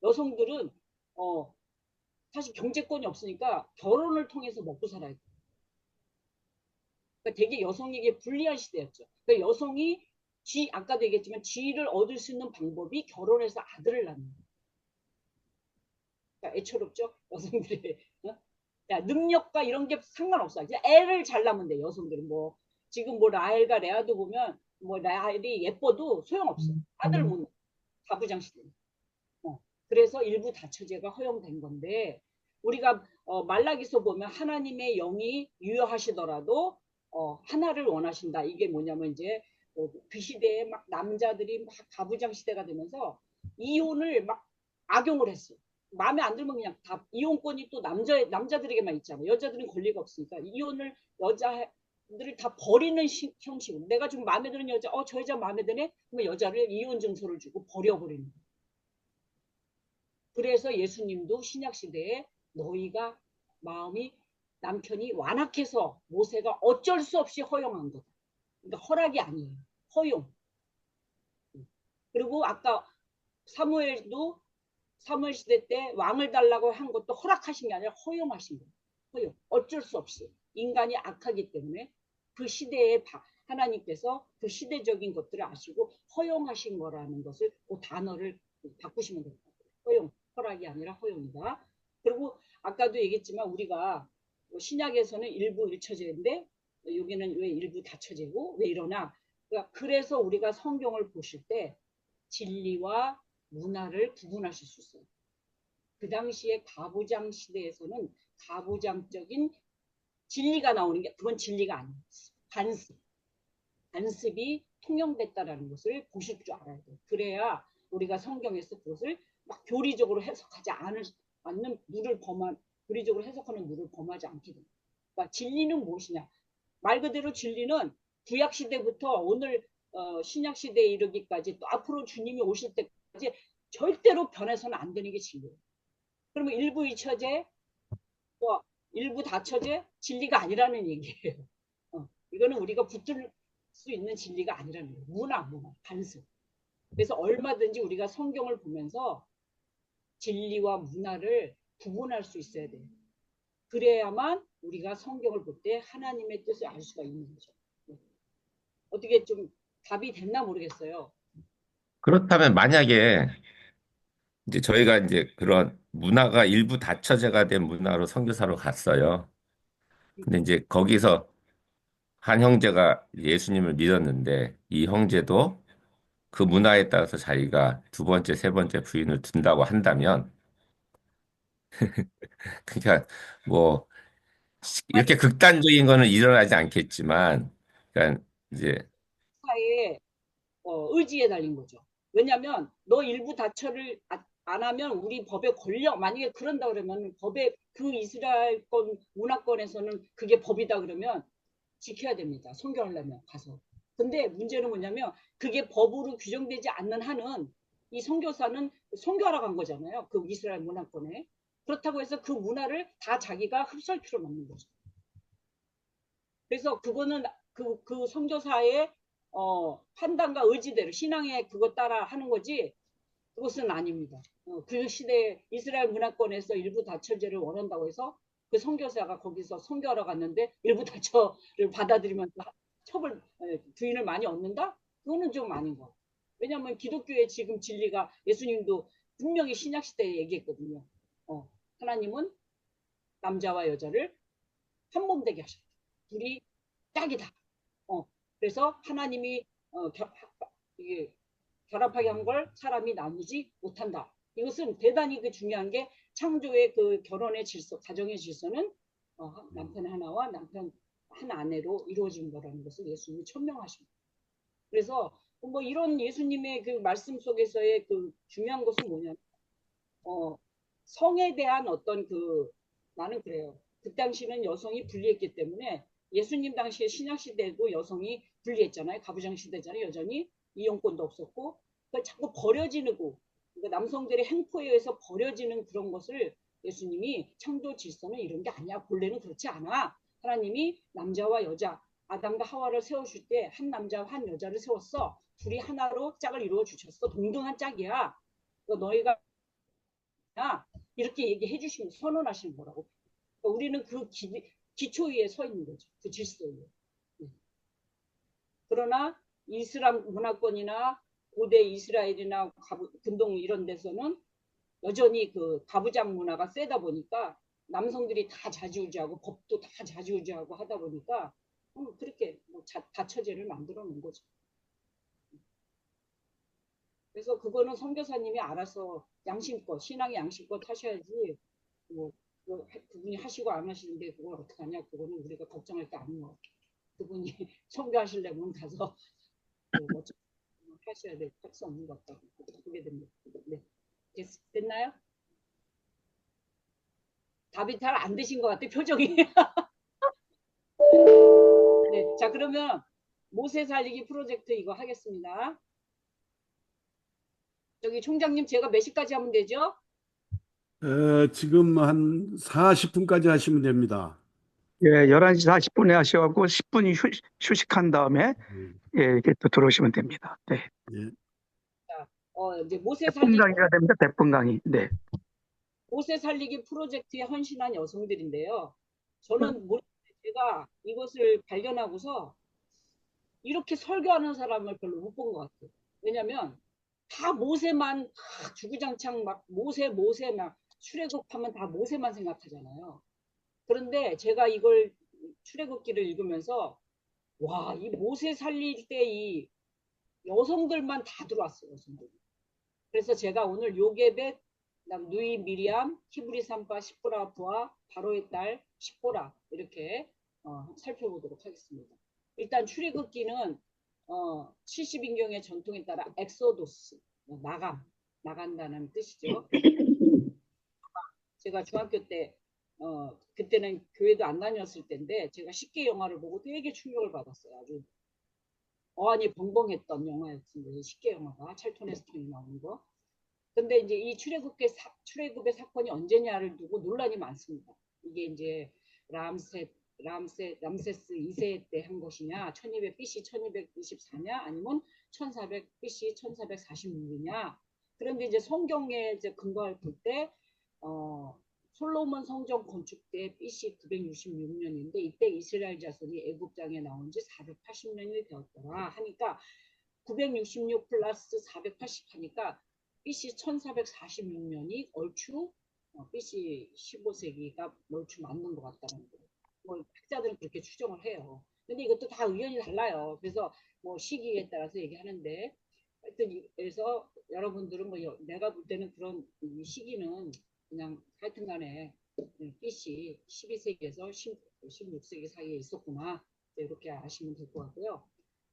[SPEAKER 1] 여성들은 사실 경제권이 없으니까 결혼을 통해서 먹고 살아야 돼요. 그러니까 되게 여성에게 불리한 시대였죠. 그러니까 여성이 아까도 얘기했지만 지위를 얻을 수 있는 방법이 결혼해서 아들을 낳는 거예요. 그러니까 애처롭죠? 여성들이. 능력과 이런 게 상관없어요. 그냥 애를 잘 낳으면 돼, 여성들은. 지금 뭐 라헬과 레아도 보면 뭐 라헬이 예뻐도 소용없어. 아들 못 낳아. 가부장 시대. 그래서 일부 다처제가 허용된 건데 우리가 말라기서 보면 하나님의 영이 유효하시더라도 하나를 원하신다. 이게 뭐냐면 이제 그 시대에 막 남자들이 막 가부장 시대가 되면서 이혼을 막 악용을 했어. 마음에 안 들면 그냥 다 이혼권이 또 남자들에게만 있잖아. 여자들은 권리가 없으니까 이혼을 여자들을 다 버리는 형식으로. 내가 좀 마음에 드는 여자, 저 여자 마음에 드네? 그러면 여자를 이혼 증서를 주고 버려버리는 거야. 그래서 예수님도 신약 시대에 너희가 마음이 남편이 완악해서 모세가 어쩔 수 없이 허용한 거다. 그러니까 허락이 아니에요. 허용. 그리고 아까 사무엘도 사무엘 시대 때 왕을 달라고 한 것도 허락하신 게 아니라 허용하신 거예요. 허용. 어쩔 수 없이. 인간이 악하기 때문에 그 시대에 하나님께서 그 시대적인 것들을 아시고 허용하신 거라는 것을 그 단어를 바꾸시면 됩니다. 허용. 허락이 아니라 허용이다. 그리고 아까도 얘기했지만 우리가 신약에서는 일부 일처제인데 여기는 왜 일부 다처제고 왜 이러나 그래서 우리가 성경을 보실 때 진리와 문화를 구분하실 수 있어요. 그 당시에 가부장 시대에서는 가부장적인 진리가 나오는 게 그건 진리가 아니에요. 관습이 통용됐다라는 것을 보실 줄 알아야 돼요. 그래야 우리가 성경에서 그것을 막 교리적으로 해석하지 않는 교리적으로 해석하는 누를 범하지 않게 됩니다. 그러니까 진리는 무엇이냐? 말 그대로 진리는 구약 시대부터 오늘 신약 시대에 이르기까지 또 앞으로 주님이 오실 때까지 절대로 변해서는 안 되는 게 진리예요. 그러면 일부 이처제, 일부 다처제 진리가 아니라는 얘기예요. 이거는 우리가 붙들 수 있는 진리가 아니라는 거예요. 문화, 관습. 그래서 얼마든지 우리가 성경을 보면서 진리와 문화를 구분할 수 있어야 돼요. 그래야만 우리가 성경을 볼 때 하나님의 뜻을 알 수가 있는 거죠. 어떻게 좀 답이 됐나 모르겠어요.
[SPEAKER 4] 그렇다면 만약에 이제 저희가 이제 그런 문화가 일부 다처제가 된 문화로 선교사로 갔어요. 근데 이제 거기서 한 형제가 예수님을 믿었는데 이 형제도 그 문화에 따라서 자기가 두 번째, 세 번째 부인을 둔다고 한다면, 그러니까 뭐 이렇게 극단적인 거는 일어나지 않겠지만, 그러니까 이제
[SPEAKER 1] 사회의 의지에 달린 거죠. 왜냐하면 너 일부 다처를 안 하면 우리 법에 걸려. 만약에 그런다 그러면 법에 그 이스라엘권 문화권에서는 그게 법이다 그러면 지켜야 됩니다. 선교하려면 가서. 근데 문제는 뭐냐면 그게 법으로 규정되지 않는 한은 이 선교사는 선교하러 간 거잖아요. 그 이스라엘 문화권에. 그렇다고 해서 그 문화를 다 자기가 흡수할 필요는 없는 거죠. 그래서 그거는 그 선교사의 판단과 의지대로 신앙의 그것 따라 하는 거지 그것은 아닙니다. 그 시대 이스라엘 문화권에서 일부 다처제를 원한다고 해서 그 선교사가 거기서 선교하러 갔는데 일부 다처를 받아들이면서 주인을 많이 얻는다? 그거는 좀 아닌 것 같아요. 왜냐하면 기독교의 지금 진리가 예수님도 분명히 신약 시대에 얘기했거든요. 하나님은 남자와 여자를 한 몸 되게 하셨다. 둘이 짝이다. 그래서 하나님이 이게 결합하게 한 걸 사람이 나누지 못한다. 이것은 대단히 중요한 게 창조의 그 결혼의 질서, 가정의 질서는 남편 하나와 남편 한 아내로 이루어진 거라는 것을 예수님이 천명하십니다. 그래서 뭐 이런 예수님의 그 말씀 속에서의 그 중요한 것은 뭐냐면 성에 대한 어떤 나는 그래요. 그 당시는 여성이 불리했기 때문에 예수님 당시에 신약 시대에도 여성이 불리했잖아요. 가부장 시대잖아요. 여전히 이용권도 없었고 그러니까 자꾸 버려지는 그러니까 남성들의 행포에 의해서 버려지는 그런 것을 예수님이 창조 질서는 이런 게 아니야. 본래는 그렇지 않아. 하나님이 남자와 여자 아담과 하와를 세우실 때 한 남자와 한 여자를 세웠어. 둘이 하나로 짝을 이루어 주셨어. 동등한 짝이야. 너희가 이렇게 얘기해 주시면 선언하시는 거라고. 그러니까 우리는 그 기초 위에 서 있는 거죠. 그 질서 위에. 그러나 이슬람 문화권이나 고대 이스라엘이나 근동 이런 데서는 여전히 그 가부장 문화가 세다 보니까 남성들이 다 좌지우지하고 법도 다 좌지우지하고 하다 보니까 그렇게 뭐 다처제를 만들어 놓은 거죠. 그래서 그거는 선교사님이 알아서 양심껏 신앙의 양심껏 하셔야지 뭐 그분이 하시고 안 하시는데 그걸 어떻게 하냐 그거는 우리가 걱정할 게 아닌 것 같아요. 그분이 선교하시려면 가서 뭐 하셔야 할 수 없는 것 같다고 보게 됩니다. 네. 됐나요? 답이 잘 안 되신 것 같아 표정이. 네, 자 그러면 모세 살리기 프로젝트 이거 하겠습니다. 저기 총장님 제가 몇 시까지 하면 되죠?
[SPEAKER 2] 지금 한 40분까지 하시면 됩니다.
[SPEAKER 3] 예, 11시 40분에 하셔갖고 10분 휴식한 다음에
[SPEAKER 2] 음,
[SPEAKER 3] 예, 이렇게 또 들어오시면 됩니다. 네.
[SPEAKER 2] 예.
[SPEAKER 1] 자, 이제
[SPEAKER 3] 100분 강의가 됩니다. 100분 강의. 네.
[SPEAKER 1] 모세 살리기 프로젝트에 헌신한 여성들인데요. 저는 제가 이것을 발견하고서 이렇게 설교하는 사람을 별로 못 본 것 같아요. 왜냐하면 다 모세만 주구장창 막 모세 막 출애굽하면 다 모세만 생각하잖아요. 그런데 제가 이걸 출애굽기를 읽으면서 와, 이 모세 살릴 때 이 여성들만 다 들어왔어요. 여성들. 그래서 제가 오늘 요게벳, 누이 미리암, 히브리 산파 시보라 부하, 바로의 딸 시보라 이렇게 살펴보도록 하겠습니다. 일단 출애굽기는 70인경의 전통에 따라 엑소도스, 나간다는 뜻이죠. 제가 중학교 때 그때는 교회도 안 다녔을 때인데 제가 쉽게 영화를 보고 되게 충격을 받았어요. 아주 어안이 벙벙했던 영화였습니다. 쉽게 영화가 찰톤 헤스턴이 나오는 거. 근데 이제 이 출애굽의 사건이 언제냐를 두고 논란이 많습니다. 이게 이제 람세스 2세 때 한 것이냐, 1200 BC 1224냐, 아니면 1400 BC 1446이냐. 그런데 이제 성경에 이제 근거를 볼 때, 솔로몬 성전 건축 때 BC 966년인데 이때 이스라엘 자손이 애굽 땅에 나온 지 480년이 되었더라 하니까 966 플러스 480 하니까 BC 1446년이 얼추 BC 15세기가 얼추 맞는 것 같다는 거예요. 뭐 학자들은 그렇게 추정을 해요. 근데 이것도 다 의견이 달라요. 그래서 뭐 시기에 따라서 얘기하는데 하여튼 그래서 여러분들은 뭐 내가 볼 때는 그런 이 시기는 그냥 하여튼간에 BC 12세기에서 16세기 사이에 있었구나 이렇게 아시면 될 것 같고요.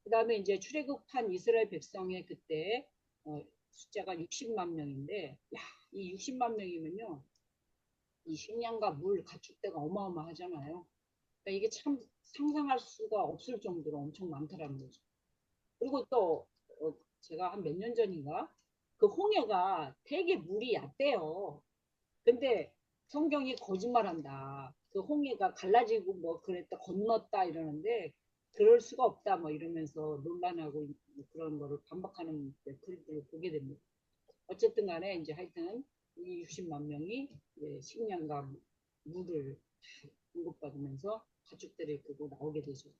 [SPEAKER 1] 그 다음에 이제 출애굽한 이스라엘 백성의 그때 숫자가 60만 명인데 이 60만 명이면요 이 식량과 물 가축대가 어마어마하잖아요. 그러니까 이게 참 상상할 수가 없을 정도로 엄청 많다라는 거죠. 그리고 또 제가 한 몇 년 전인가 그 홍해가 되게 물이 얕대요. 근데 성경이 거짓말한다. 그 홍해가 갈라지고 뭐 그랬다 건넜다 이러는데 그럴 수가 없다 뭐 이러면서 논란하고 그런 거를 반박하는 글들을 보게 됩니다. 어쨌든 간에 이제 하여튼 이 60만 명이 식량과 물을 공급받으면서 가축들을 이끌고 나오게 되죠.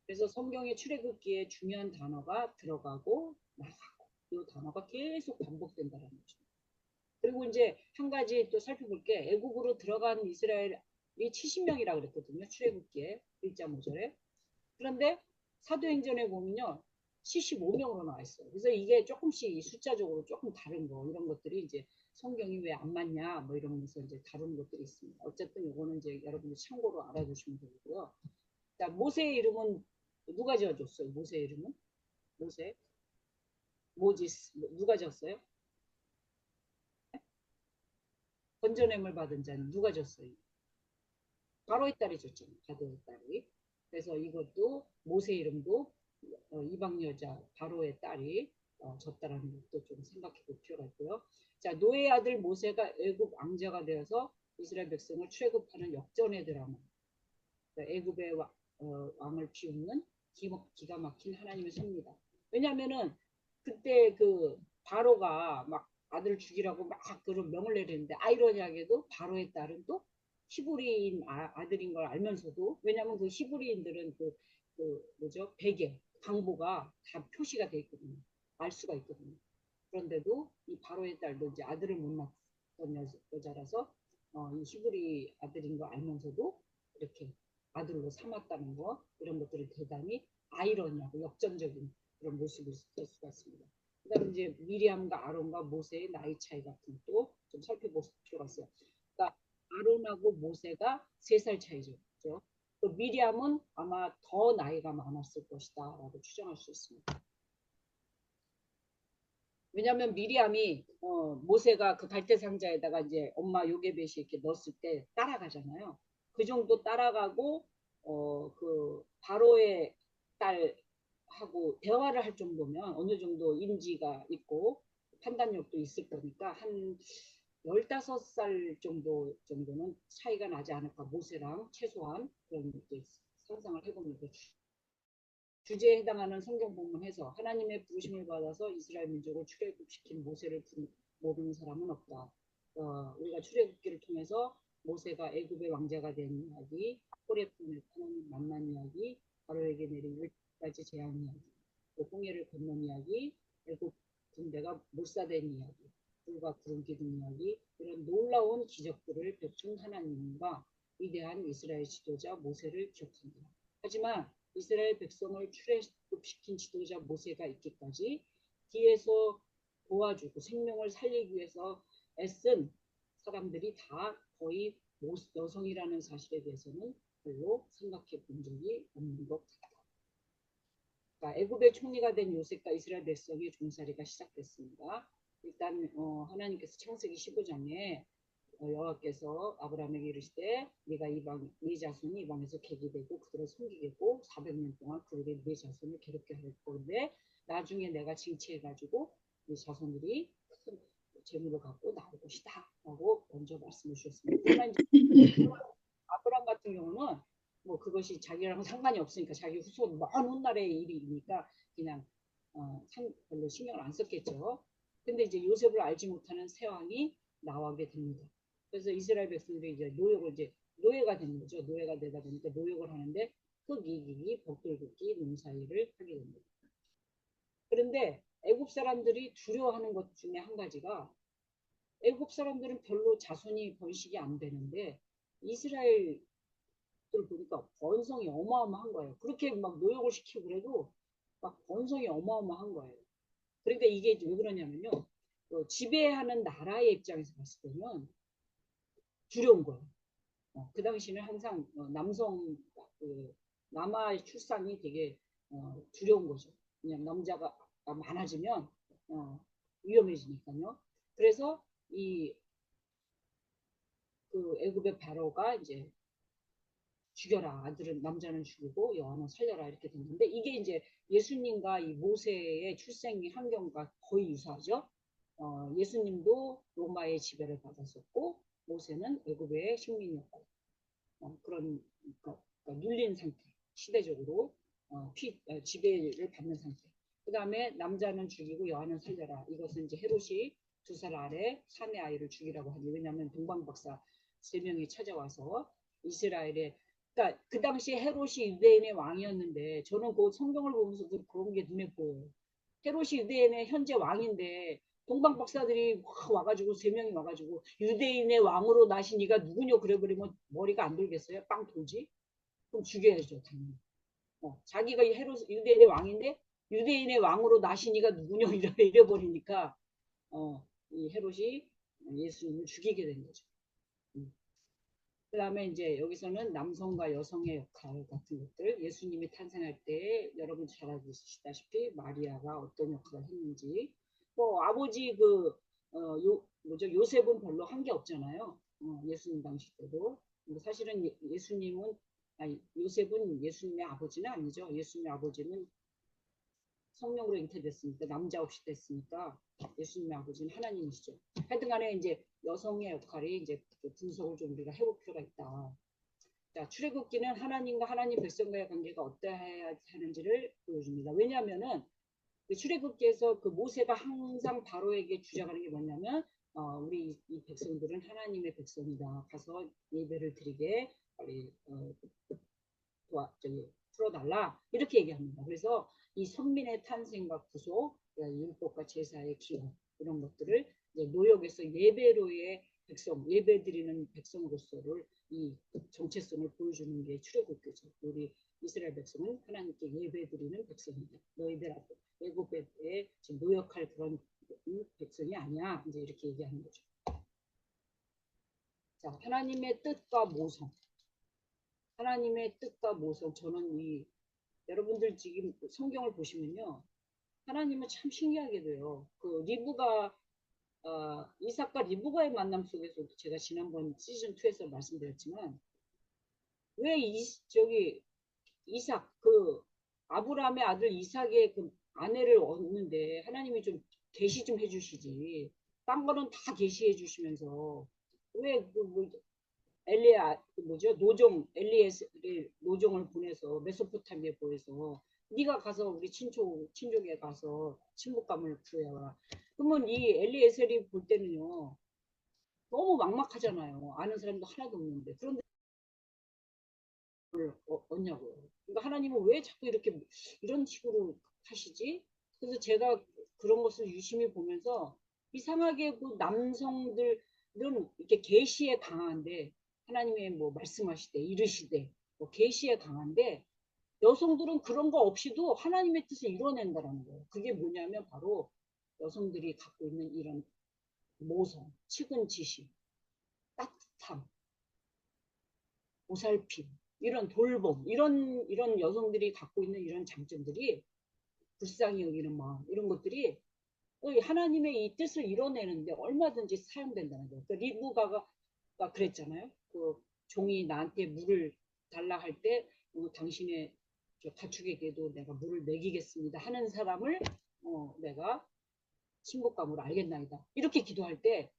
[SPEAKER 1] 그래서 성경의 출애굽기에 중요한 단어가 들어가고 나가고 이 단어가 계속 반복된다는 거죠. 그리고 이제 한 가지 또 살펴볼 게 애국으로 들어간 이스라엘이 70명이라고 그랬거든요. 출애굽기에 1장 5절에. 그런데 사도행전에 보면요. 75명으로 나와 있어요. 그래서 이게 조금씩 숫자적으로 조금 다른 거 이런 것들이 이제 성경이 왜 안 맞냐 뭐 이러면서 이제 다른 것들이 있습니다. 어쨌든 이거는 이제 여러분들 참고로 알아두시면 되고요. 자, 모세의 이름은 누가 지어줬어요? 모세의 이름은? 모지스 누가 지었어요? 건전함을 받은 자는 누가 졌어요? 바로의 딸이 졌잖아요. 바로의 딸이. 그래서 이것도 모세 이름도 이방 여자 바로의 딸이 졌다라는 것도 좀 생각해 볼 필요가 있고요. 자, 노의 아들 모세가 애굽 왕자가 되어서 이스라엘 백성을 출애굽하는 역전의 드라마. 애굽의 왕을 비웃는 기가 막힌 하나님의 섭니다. 왜냐하면은 그때 그 바로가 막 아들을 죽이라고 막 그런 명을 내리는데 아이러니하게도 바로의 딸은 또 히브리인 아들인 걸 알면서도 왜냐하면 그 히브리인들은 그 뭐죠 베개 강보가 다 표시가 돼 있거든요. 알 수가 있거든요. 그런데도 이 바로의 딸도 이제 아들을 못 낳았던 여자라서 이 히브리 아들인 걸 알면서도 이렇게 아들로 삼았다는 거, 이런 것들이 대단히 아이러니하고 역전적인 그런 모습을 볼 수가 있습니다. 그다음에 이제 미리암과 아론과 모세의 나이 차이 같은 것도 좀 살펴볼 필요가 있어요. 그러니까 아론하고 모세가 3살 차이죠. 그렇죠? 또 미리암은 아마 더 나이가 많았을 것이다라고 추정할 수 있습니다. 왜냐하면 미리암이 모세가 그 갈대 상자에다가 이제 엄마 요게벳이 이렇게 넣었을 때 따라가잖아요. 그 정도 따라가고 그 바로의 딸하고 대화를 할 정도면 어느 정도 인지가 있고 판단력도 있을 거니까 한 15살 정도는 차이가 나지 않을까, 모세랑 최소한. 그런 상상을 해봅니다. 주제에 해당하는 성경 본문에서 하나님의 부르심을 받아서 이스라엘 민족을 출애굽시킨 모세를 모르는 사람은 없다. 우리가 출애굽기를 통해서 모세가 애굽의 왕자가 된 이야기, 호렙산에서 하나님 만난 이야기, 바로에게 내린 10가지 재앙 이야기, 또 홍해를 건넌 이야기, 애굽 군대가 몰살된 이야기, 불과 구름 기둥 이야기, 이런 놀라운 기적들을 베푼 하나님과 위대한 이스라엘 지도자 모세를 기억합니다. 하지만 이스라엘 백성을 출애굽시킨 지도자 모세가 있기까지 뒤에서 도와주고 생명을 살리기 위해서 애쓴 사람들이 다 거의 여성이라는 사실에 대해서는 별로 생각해 본 적이 없는 것 같다. 그러니까 애굽의 총리가 된 요셉과 이스라엘 백성의 종살이가 시작됐습니다. 일단 하나님께서 창세기 15장에 여호와께서 아브라함에게 이르시되 네가 네 자손이 이방에서 객이 되고 그들을 섬기겠고 400년 동안 그들의 네 자손을 괴롭게 할 건데 나중에 내가 징치해가지고 네 자손들이 큰 재물을 갖고 나올 것이다 라고 먼저 말씀을 주셨습니다. 그러나 이제 아브라함 같은 경우는 뭐 그것이 자기랑 상관이 없으니까 자기 후손 먼 훗날의 일이니까 그냥 별로 신경을 안 썼겠죠. 근데 이제 요셉을 알지 못하는 새 왕이 나오게 됩니다. 그래서 이스라엘 백성들이 이제 노예가 되는 거죠. 노예가 되다 보니까 노역을 하는데 흑이기, 벽돌 굽기, 농사일을 하게 됩니다. 그런데 애굽 사람들이 두려워하는 것 중에 한 가지가, 애굽 사람들은 별로 자손이 번식이 안 되는데 이스라엘들 보니까 번성이 어마어마한 거예요. 그렇게 막 노역을 시키고 그래도 막 번성이 어마어마한 거예요. 그러니까 이게 왜 그러냐면요. 지배하는 나라의 입장에서 봤을 때는 두려운 거예요. 그 당시는 항상 남아의 출산이 되게 두려운 거죠. 그냥 남자가 많아지면 위험해지니까요. 그래서 그 애굽의 바로가 이제 죽여라, 아들은 남자는 죽이고 여아는 살려라, 이렇게 됐는데 이게 이제 예수님과 이 모세의 출생 환경과 거의 유사하죠. 예수님도 로마의 지배를 받았었고 모세는 애굽의 식민이었고 그러니까 눌린 상태, 시대적으로 지배를 받는 상태. 그 다음에 남자는 죽이고 여아는 살려라. 이것은 이제 헤롯이 2살 아래 사내 아이를 죽이라고 하니, 왜냐하면 동방박사 3명이 찾아와서 이스라엘에, 그러니까 그 당시에 헤롯이 유대인의 왕이었는데 저는 그 성경을 보면서도 그런 게 눈에 보여요. 헤롯이 유대인의 현재 왕인데 동방 박사들이 와가지고 3명이 와가지고 유대인의 왕으로 나신 이가 누구냐 그래 버리면 머리가 안 돌겠어요? 빵 돌지? 그럼 죽여야죠 당연히. 자기가 유대인의 왕인데 유대인의 왕으로 나신 이가 누구냐 이래 버리니까 이 헤롯이 예수님을 죽이게 된 거죠. 그 다음에 이제 여기서는 남성과 여성의 역할 같은 것들, 예수님이 탄생할 때 여러분 잘 아시다시피 마리아가 어떤 역할을 했는지, 아버지 요셉은 별로 한 게 없잖아요. 예수님 당시 때도. 사실은 요셉은 예수님의 아버지는 아니죠. 예수님의 아버지는 성령으로 잉태됐으니까, 남자 없이 됐으니까 예수님의 아버지는 하나님이시죠. 하여튼간에 이제 여성의 역할이 이제 분석을 좀 우리가 해볼 필요가 있다. 자, 출애굽기는 하나님과 하나님 백성과의 관계가 어떠해야 하는지를 보여줍니다. 왜냐하면은 출애굽기에서 그 모세가 항상 바로에게 주장하는 게 뭐냐면 우리 이 백성들은 하나님의 백성이다. 가서 예배를 드리게 빨리 풀어달라, 이렇게 얘기합니다. 그래서 이 선민의 탄생과 구속, 율법과 제사의 기원, 이런 것들을 이제 노역에서 예배로의 백성, 예배드리는 백성으로서를 이 정체성을 보여주는 게 출애굽기죠. 우리 이스라엘 백성은 하나님께 예배드리는 백성이다. 너희들 앞에 애굽에 지금 노역할 그런 백성이 아니야. 이제 이렇게 얘기하는 거죠. 자, 하나님의 뜻과 모성. 하나님의 뜻과 모성. 저는 여러분들 지금 성경을 보시면요. 하나님은 참 신기하게 돼요. 그 리브가 이삭과 리브가의 만남 속에서도 제가 지난번 시즌 2에서 말씀드렸지만 왜 이삭 그 아브라함의 아들 이삭의 그 아내를 얻는데 하나님이 좀 계시 좀 해주시지. 딴 거는 다 계시해 주시면서 왜 엘리에스의 노종을 보내서 메소포타미아에 보내서 네가 가서 우리 친족에 가서 친목감을 구해와. 그러면 이 엘리에셀이 볼 때는요 너무 막막하잖아요. 아는 사람도 하나도 없는데 그런데 얻냐고요. 그러니까 하나님은 왜 자꾸 이런 식으로 하시지? 그래서 제가 그런 것을 유심히 보면서 이상하게 그 남성들은 이렇게 계시에 강한데 하나님의 뭐 말씀하시되 이르시되 뭐 계시에 강한데 여성들은 그런 거 없이도 하나님의 뜻을 이뤄낸다는 거예요. 그게 뭐냐면 바로 여성들이 갖고 있는 이런 모성, 측은지심, 따뜻함, 보살핌, 이런 돌봄, 이런 여성들이 갖고 있는 이런 장점들이 불쌍히 여기는 마음, 이런 것들이 하나님의 이 뜻을 이뤄내는데 얼마든지 사용된다는 거예요. 그러니까 리브가가 그랬잖아요. 그 종이 나한테 물을 달라 할 때 당신의 가축에게도 내가 물을 먹이겠습니다 하는 사람을 내가 친복감으로 알겠나이다. 이렇게 기도할 때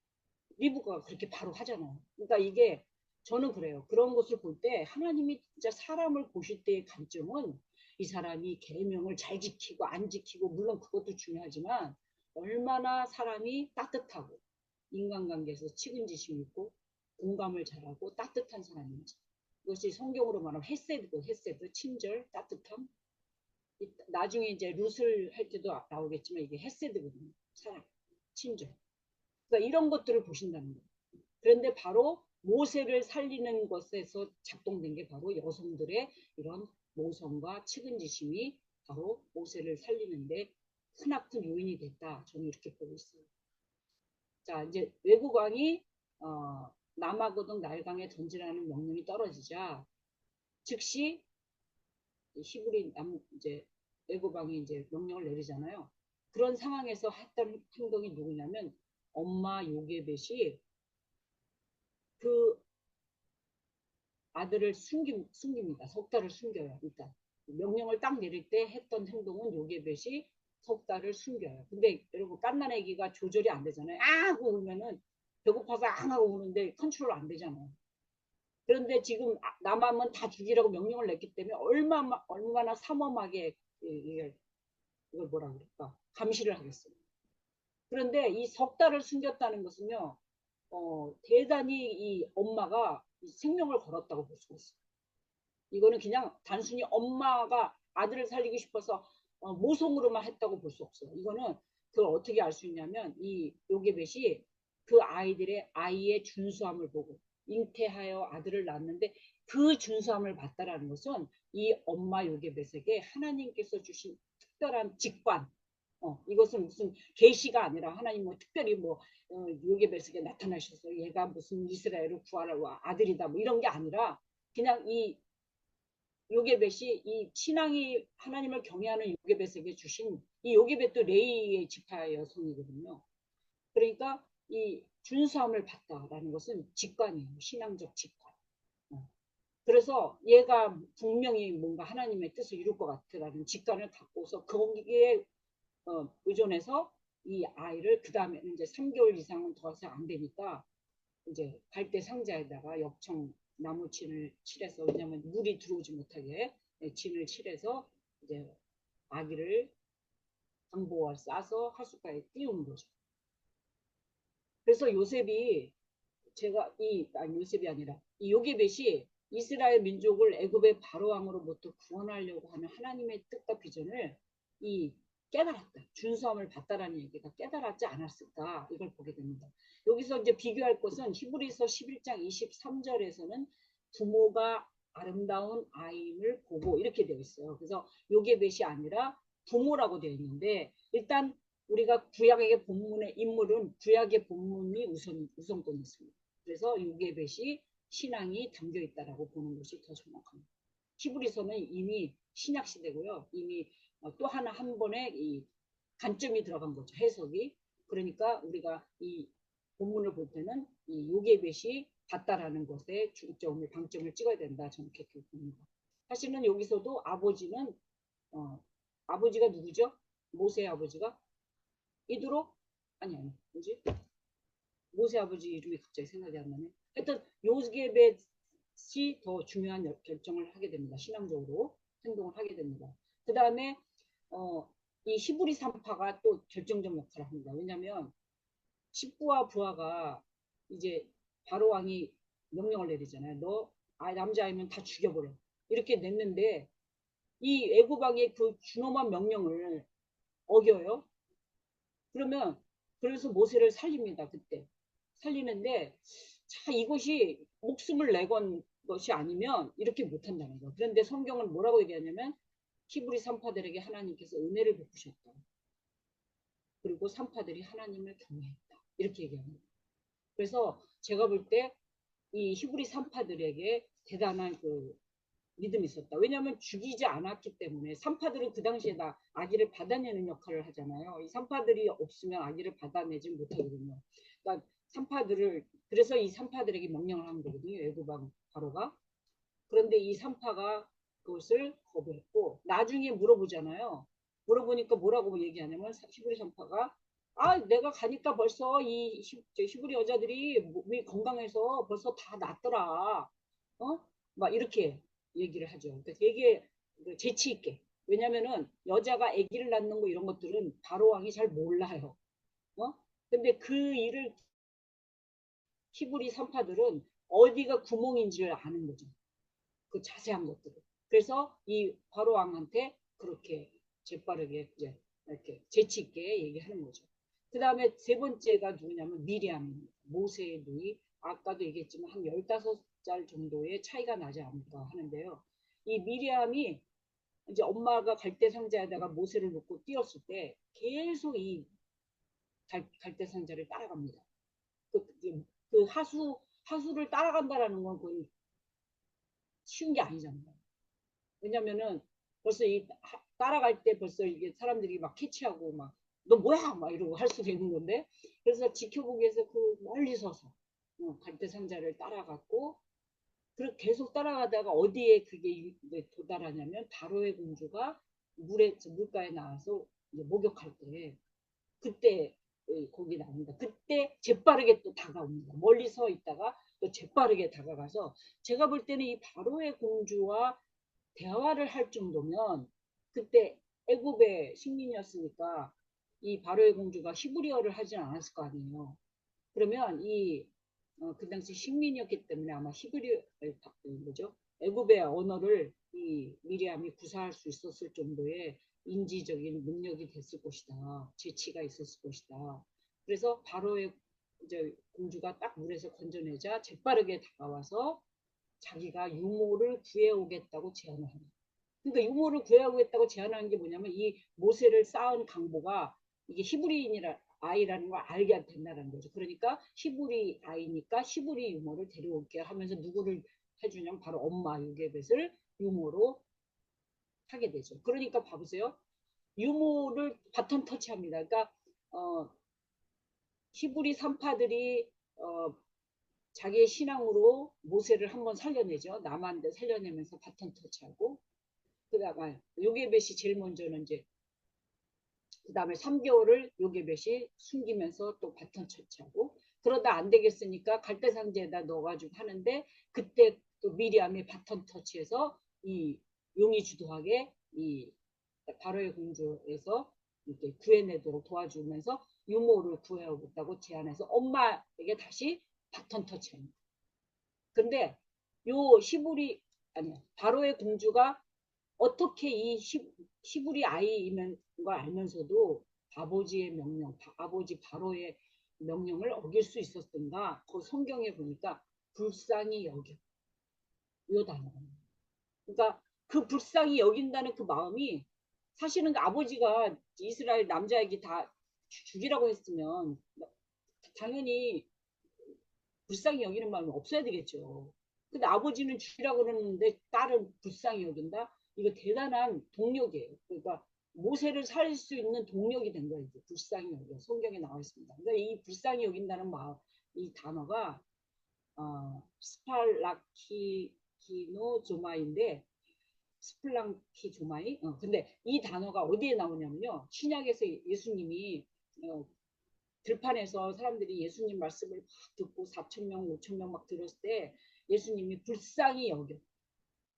[SPEAKER 1] 리브가가 그렇게 바로 하잖아요. 그러니까 이게 저는 그래요. 그런 것을 볼 때 하나님이 진짜 사람을 보실 때의 관점은 이 사람이 계명을 잘 지키고 안 지키고 물론 그것도 중요하지만 얼마나 사람이 따뜻하고 인간관계에서 측은지심이 있고 공감을 잘하고 따뜻한 사람인지. 이것이 성경으로 말하면 헤세드, 친절, 따뜻함. 나중에 이제 룻을 할 때도 나오겠지만 이게 헤세드거든요. 사랑, 친절. 그러니까 이런 것들을 보신다는 거예요. 그런데 바로 모세를 살리는 것에서 작동된 게 바로 여성들의 이런 모성과 측은지심이 바로 모세를 살리는데 크나큰 요인이 됐다. 저는 이렇게 보고 있어요. 자, 이제 외국왕이 남아고동 나일강에 던지라는 명령이 떨어지자 즉시 히브리 이제 외국왕이 이제 명령을 내리잖아요. 그런 상황에서 했던 행동이 누구냐면 엄마 요게벳이 그 아들을 숨깁니다. 석 달을 숨겨요. 일단 명령을 딱 내릴 때 했던 행동은 요게벳이 석 달을 숨겨요. 근데 여러분 갓난아기가 조절이 안 되잖아요. 아 하고 울면은 배고파서 앙 하고 우는데 컨트롤 안 되잖아요. 그런데 지금 남아면 다 죽이라고 명령을 냈기 때문에 얼마나 삼엄하게 이걸 뭐라 그럴까 감시를 하겠어요. 그런데 이 석 달을 숨겼다는 것은요 대단히 이 엄마가 생명을 걸었다고 볼 수 있어요. 이거는 그냥 단순히 엄마가 아들을 살리고 싶어서 모성으로만 했다고 볼 수 없어요. 이거는 그걸 어떻게 알 수 있냐면 이 요게벳이 그 아이의 준수함을 보고 잉태하여 아들을 낳았는데 그 준수함을 봤다라는 것은 이 엄마 요게벳에게 하나님께서 주신 특별한 직관, 이것은 무슨 계시가 아니라 하나님 뭐 특별히 요게벳에게 나타나셔서 얘가 무슨 이스라엘을 구할 아들이다 뭐 이런 게 아니라 그냥 이 요게벳이 이 신앙이 하나님을 경외하는 요게벳에게 주신 이 요게벳도 레이의 지파 여성이거든요. 그러니까 이 준수함을 받다라는 것은 직관이에요. 신앙적 직관. 그래서 얘가 분명히 뭔가 하나님의 뜻을 이룰 것 같다라는 직관을 갖고서 거기에 의존해서 이 아이를 그 다음에는 이제 3개월 이상은 더 이상 안 되니까 이제 갈대 상자에다가 엽청 나무 진을 칠해서 왜냐하면 물이 들어오지 못하게 진을 칠해서 이제 아기를 방보와 싸서 하숫가에 띄우는 거죠. 그래서 요셉이 요셉이 아니라 이 요게벳이 이스라엘 민족을 애굽의 바로 왕으로부터 구원하려고 하는 하나님의 뜻과 비전을 이 깨달았다. 준수함을 받다라는 얘기가 깨달았지 않았을까 이걸 보게 됩니다. 여기서 이제 비교할 것은 히브리서 11장 23절에서는 부모가 아름다운 아임을 보고 이렇게 되어 있어요. 그래서 요게벳이 아니라 부모라고 되어 있는데 일단 우리가 구약의 본문의 인물은 구약의 본문이 우선권이 있습니다. 그래서 요게벳이 신앙이 담겨 있다라고 보는 것이 더 정확합니다. 히브리서는 이미 신약 시대고요. 이미 또 하나 한 번에 이 관점이 들어간 거죠. 해석이. 그러니까 우리가 이 본문을 볼 때는 이 요게벳이 봤다라는 것에 중점을 방점을 찍어야 된다. 저는 그렇게 봅니다. 사실은 여기서도 아버지는 아버지가 누구죠? 모세의 아버지가 이드로 아니 뭐지? 모세 아버지 이름이 갑자기 생각이 안 나네. 하여튼 요게벳이 더 중요한 결정을 하게 됩니다. 신앙적으로 행동을 하게 됩니다. 그 다음에 이 히브리 산파가 또 결정적 역할을 합니다. 왜냐하면 십부와 부하가 이제 바로 왕이 명령을 내리잖아요. 너 남자아이면 다 죽여버려. 이렇게 냈는데 이 애굽 왕의 그 준엄한 명령을 어겨요. 그러면 그래서 모세를 살립니다. 그때 살리는데 자 이것이 목숨을 내건 것이 아니면 이렇게 못한다는 거예요. 그런데 성경은 뭐라고 얘기하냐면 히브리 산파들에게 하나님께서 은혜를 베푸셨다. 그리고 산파들이 하나님을 경외했다. 이렇게 얘기합니다. 그래서 제가 볼 때 이 히브리 산파들에게 대단한 그 믿음이 있었다. 왜냐하면 죽이지 않았기 때문에 산파들은 그 당시에 다 아기를 받아내는 역할을 하잖아요. 이 산파들이 없으면 아기를 받아내지 못하거든요. 그러니까 산파들을 그래서 이 산파들에게 명령을 한 거거든요. 애굽왕 바로가. 그런데 이 산파가 그것을 거부했고 나중에 물어보잖아요. 물어보니까 뭐라고 얘기하냐면 히브리 산파가 내가 가니까 벌써 이 히브리 여자들이 몸이 건강해서 벌써 다 낫더라. 막 이렇게 얘기를 하죠. 그러니까 되게 재치 있게. 왜냐면은 여자가 아기를 낳는 거 이런 것들은 바로 왕이 잘 몰라요. 근데 그 일을 히브리 산파들은 어디가 구멍인지를 아는 거죠. 그 자세한 것들을. 그래서 이 바로 왕한테 그렇게 재빠르게 이제 이렇게 재치 있게 얘기하는 거죠. 그 다음에 세 번째가 누구냐면 미리암입니다. 모세의 누이. 아까도 얘기했지만 한 15살 정도의 차이가 나지 않을까 하는데요. 이 미리암이 이제 엄마가 갈대 상자에다가 모세를 놓고 뛰었을 때 계속 이 갈대 상자를 따라갑니다. 그 하수를 따라간다라는 건 거의 쉬운 게 아니잖아요. 왜냐면은 벌써 따라갈 때 벌써 이게 사람들이 막 캐치하고 막 너 뭐야 막 이러고 할 수도 있는 건데 그래서 지켜보기 위해서 그 멀리 서서 갈대 상자를 따라갔고 그렇게 계속 따라가다가 어디에 그게 도달하냐면 바로의 공주가 물가에 나와서 목욕할 때 그때 거기 나옵니다. 그때 재빠르게 또 다가옵니다. 멀리 서 있다가 또 재빠르게 다가가서 제가 볼 때는 이 바로의 공주와 대화를 할 정도면 그때 애굽의 식민이었으니까 이 바로의 공주가 히브리어를 하진 않았을 거 아니에요. 그러면 그 당시 식민이었기 때문에 아마 애굽의 언어를 이 미리암이 구사할 수 있었을 정도의 인지적인 능력이 됐을 것이다. 재치가 있었을 것이다. 그래서 바로의 이제 공주가 딱 물에서 건져내자 재빠르게 다가와서 자기가 유모를 구해오겠다고 제안을 합니다. 그러니까 유모를 구해오겠다고 제안하는 게 뭐냐면 이 모세를 쌓은 강보가 이게 히브리인이라 아이라는 걸 알게 된다는 거죠. 그러니까 히브리 아이니까 히브리 유모를 데려올게 하면서 누구를 해주냐면 바로 엄마 요게벳을 유모로 하게 되죠. 그러니까 봐보세요. 유모를 바톤 터치합니다. 그러니까 히브리 산파들이 자기의 신앙으로 모세를 한번 살려내죠. 남한테 살려내면서 바톤 터치하고 그다음에 요게벳이 제일 먼저는 이제 그 다음에 3개월을 요게벳이 숨기면서 또 바톤 터치하고 그러다 안 되겠으니까 갈대상자에다 넣어가지고 하는데 그때 또 미리암이 바톤 터치해서 이 용이 주도하게 이 바로의 공주에서 이렇게 구해내도록 도와주면서 유모를 구해오겠다고 제안해서 엄마에게 다시 바톤 터치합니다. 근데 요 바로의 공주가 어떻게 이 히브리 아이인 걸 알면서도 아버지의 명령, 아버지 바로의 명령을 어길 수 있었던가? 그 성경에 보니까 불쌍히 여겨. 요 단어. 그러니까 그 불쌍히 여긴다는 그 마음이 사실은 아버지가 이스라엘 남자에게 다 죽이라고 했으면 당연히 불쌍히 여기는 마음이 없어야 되겠죠. 근데 아버지는 죽이라고 그러는데 딸은 불쌍히 여긴다? 이거 대단한 동력이에요. 그러니까 모세를 살릴 수 있는 동력이 된 거예요. 불쌍히 여겨. 성경에 나와 있습니다. 그러니까 이 불쌍히 여긴다는 마음, 이 단어가 스팔라키노 조마인데 스플랑키 조마이. 근데 이 단어가 어디에 나오냐면요. 신약에서 예수님이 들판에서 사람들이 예수님 말씀을 막 듣고 4천 명, 5천 명 막 들었을 때 예수님이 불쌍히 여겨.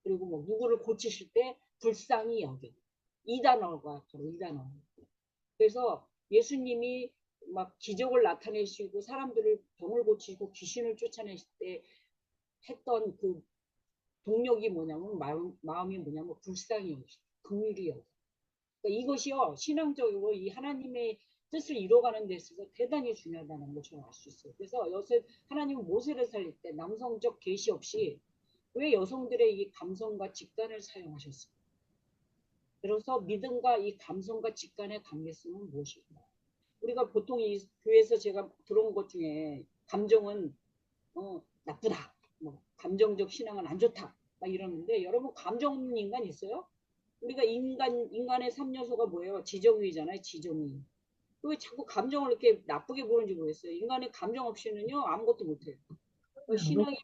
[SPEAKER 1] 그리고 뭐 누구를 고치실 때 불쌍히 여겨. 이 단어가 바로 이 단어. 그래서 예수님이 막 기적을 나타내시고 사람들을 병을 고치고 귀신을 쫓아내실 때 했던 그 동력이 뭐냐면 마음이 뭐냐면 불쌍히 여기, 긍휼히 여기. 그러니까 이것이요 신앙적으로 이 하나님의 뜻을 이뤄가는 데 있어서 대단히 중요하다는 걸 저는 알 수 있어요. 그래서 요새 하나님은 모세를 살릴 때 남성적 계시 없이 왜 여성들의 이 감성과 직관을 사용하셨을까? 그래서 믿음과 이 감성과 직관의 관계성은 무엇일까? 우리가 보통 이 교회에서 제가 들어온 것 중에 감정은 나쁘다. 뭐 감정적 신앙은 안 좋다. 막 이러는데 여러분 감정 없는 인간 있어요? 우리가 인간의 3요소가 뭐예요? 지정의잖아요. 지정의. 왜 자꾸 감정을 이렇게 나쁘게 보는지 모르겠어요. 인간의 감정 없이는요 아무것도 못해요. 신앙이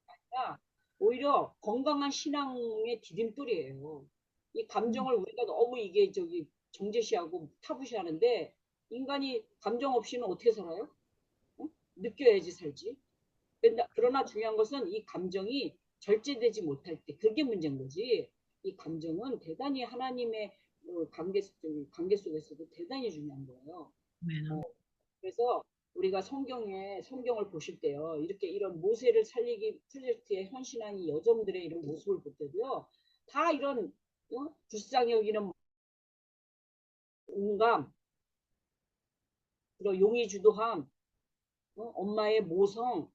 [SPEAKER 1] 아니라 오히려 건강한 신앙의 디딤돌이에요. 이 감정을 우리가 너무 이게 정제시하고 타부시하는데 인간이 감정 없이는 어떻게 살아요? 느껴야지 살지. 그러나 중요한 것은 이 감정이 절제되지 못할 때 그게 문제인 거지. 이 감정은 대단히 하나님의 관계 속에서도 대단히 중요한 거예요. 그래서 우리가 성경을 보실 때요. 이렇게 이런 모세를 살리기 프로젝트에 헌신한 이 여정들의 이런 모습을 볼 때도요. 다 이런 불쌍히 여기는 온감, 그리고 용의 주도함, 엄마의 모성,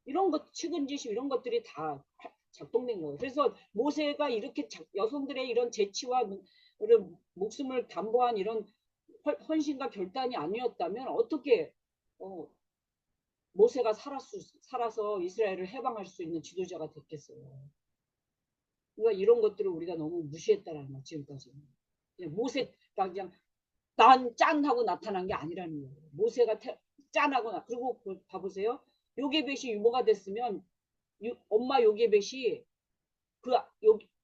[SPEAKER 1] 이런 것, 측은지심 이런 것들이 다 작동된 거예요. 그래서 모세가 이렇게 여성들의 이런 재치와 이런 목숨을 담보한 이런 헌신과 결단이 아니었다면 어떻게 모세가 살아서 이스라엘을 해방할 수 있는 지도자가 됐겠어요. 그러니까 이런 것들을 우리가 너무 무시했다라는 거 지금까지. 그냥 모세가 그냥 난 짠하고 나타난 게 아니라는 거예요. 모세가 짠하고 그리고 봐보세요. 요게벳이 유모가 됐으면 엄마 요게벳이 그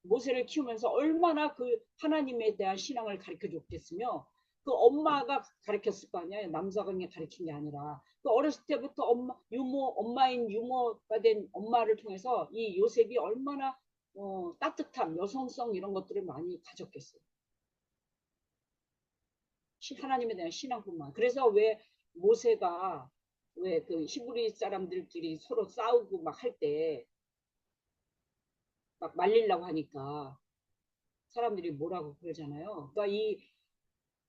[SPEAKER 1] 모세를 키우면서 얼마나 그 하나님에 대한 신앙을 가르쳐 줬겠으며 그 엄마가 가르쳤을 거 아니야. 남자가 가르친 게 아니라 그 어렸을 때부터 엄마인 유모가 된 엄마를 통해서 이 요셉이 얼마나 따뜻함, 여성성 이런 것들을 많이 가졌겠어요. 하나님에 대한 신앙뿐만. 그래서 왜 모세가 왜 그 히브리 사람들끼리 서로 싸우고 막 할 때 막 말리려고 하니까 사람들이 뭐라고 그러잖아요. 그러니까 이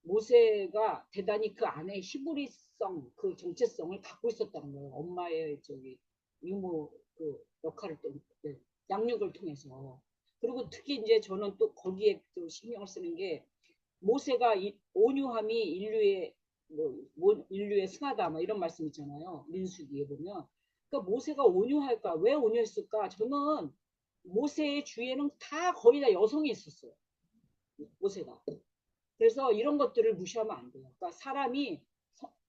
[SPEAKER 1] 모세가 대단히 그 안에 히브리성 그 정체성을 갖고 있었다는 거예요. 엄마의 유모 그 역할을 또 양육을 통해서. 그리고 특히 이제 저는 또 거기에 또 신경을 쓰는 게 모세가 온유함이 인류의 승하다 뭐 이런 말씀 있잖아요. 민수기에 보면. 그러니까 모세가 온유할까? 왜 온유했을까? 저는 모세의 주위에는 거의 다 여성이 있었어요. 모세가. 그래서 이런 것들을 무시하면 안 돼요. 그러니까 사람이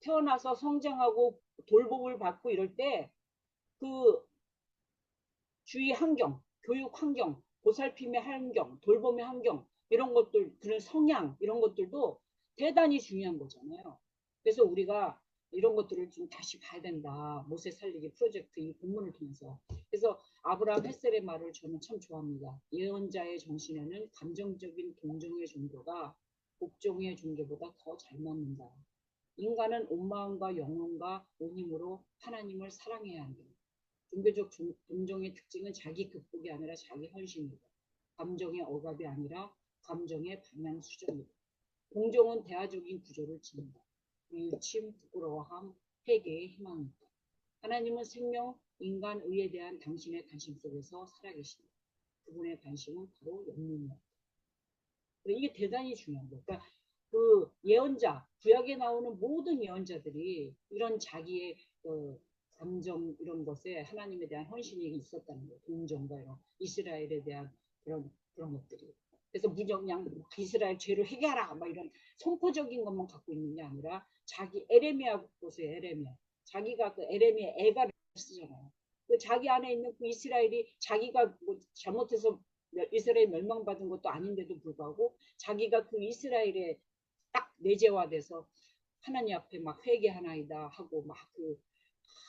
[SPEAKER 1] 태어나서 성장하고 돌봄을 받고 이럴 때 그 주위 환경, 교육 환경, 보살핌의 환경, 돌봄의 환경 이런 것들, 그런 성향 이런 것들도 대단히 중요한 거잖아요. 그래서 우리가 이런 것들을 좀 다시 봐야 된다. 모세 살리기 프로젝트 이 본문을 통해서. 그래서 아브라함 햇셀의 말을 저는 참 좋아합니다. 예언자의 정신에는 감정적인 동정의 종교가 복종의 종교보다 더 잘 맞는다. 인간은 온 마음과 영혼과 온 힘으로 하나님을 사랑해야 한다. 종교적 동정의 특징은 자기 극복이 아니라 자기 헌신이다. 감정의 억압이 아니라 감정의 방향 수정이다. 공정은 대화적인 구조를 지닌다. 일침, 부끄러워함, 회개의 희망이다. 하나님은 생명, 인간, 의에 대한 당신의 관심 속에서 살아계신다. 그분의 관심은 바로 영혼이었다. 이게 대단히 중요한 거예요. 그러니까 그 예언자, 구약에 나오는 모든 예언자들이 이런 자기의 감정 이런 것에 하나님에 대한 헌신이 있었다는 거예요. 동정과 이런 이스라엘에 대한 그런 것들이. 그래서 무정량 이스라엘 죄를 회개하라 막 이런 선포적인 것만 갖고 있는 게 아니라 자기 에레미야 보세요. 에레미야. 자기가 그 에레미야 애가를 쓰잖아요. 그 자기 안에 있는 그 이스라엘이 자기가 뭐 잘못해서 이스라엘 멸망받은 것도 아닌데도 불구하고 자기가 그 이스라엘에 딱 내재화돼서 하나님 앞에 막 회개하나이다 하고 막 그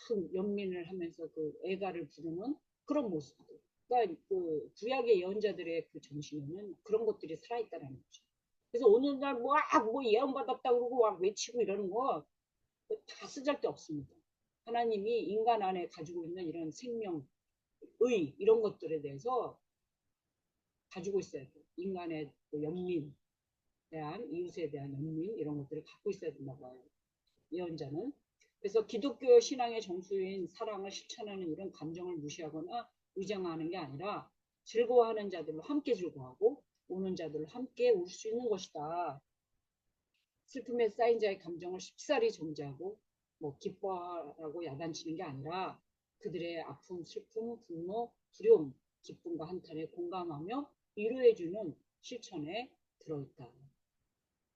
[SPEAKER 1] 큰 연민을 하면서 그 애가를 부르는 그런 모습들. 그러니까 그 구약의 예언자들의 그 정신에는 그런 것들이 살아있다는 거죠. 그래서 오늘날 뭐 예언 받았다 그러고 막 외치고 이러는 거 다 쓰잘데없습니다. 하나님이 인간 안에 가지고 있는 이런 생명, 의 이런 것들에 대해서 가지고 있어야 돼요. 인간의 연민 대한 이웃에 대한 연민 이런 것들을 갖고 있어야 된다고 봐요. 예언자는. 그래서 기독교 신앙의 정수인 사랑을 실천하는 이런 감정을 무시하거나 위장하는 게 아니라 즐거워하는 자들로 함께 즐거워하고 우는 자들로 함께 울 수 있는 것이다. 슬픔에 쌓인 자의 감정을 쉽사리 정지하고 뭐 기뻐하라고 야단치는 게 아니라 그들의 아픔, 슬픔, 분노, 두려움, 기쁨과 한탄에 공감하며 위로해주는 실천에 들어있다.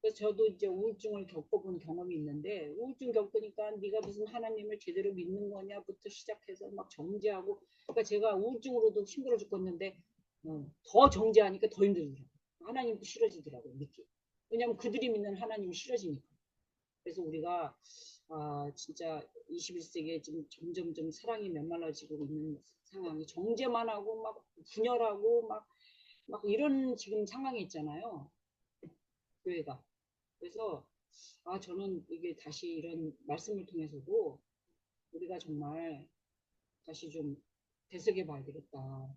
[SPEAKER 1] 그래서 저도 이제 우울증을 겪어본 경험이 있는데 우울증 겪으니까 네가 무슨 하나님을 제대로 믿는 거냐부터 시작해서 막 정죄하고 그러니까 제가 우울증으로도 힘들어 죽겠는데 더 정죄하니까 더 힘들더라고요. 하나님도 싫어지더라고요. 믿기. 왜냐하면 그들이 믿는 하나님이 싫어지니까. 그래서 우리가 진짜 21세기에 지금 점점점 사랑이 메말라지고 있는 상황이 정죄만 하고 막 분열하고 막 이런 지금 상황이 있잖아요. 교회가. 그래서 저는 이게 다시 이런 말씀을 통해서도 우리가 정말 다시 좀 되새겨 봐야 되겠다.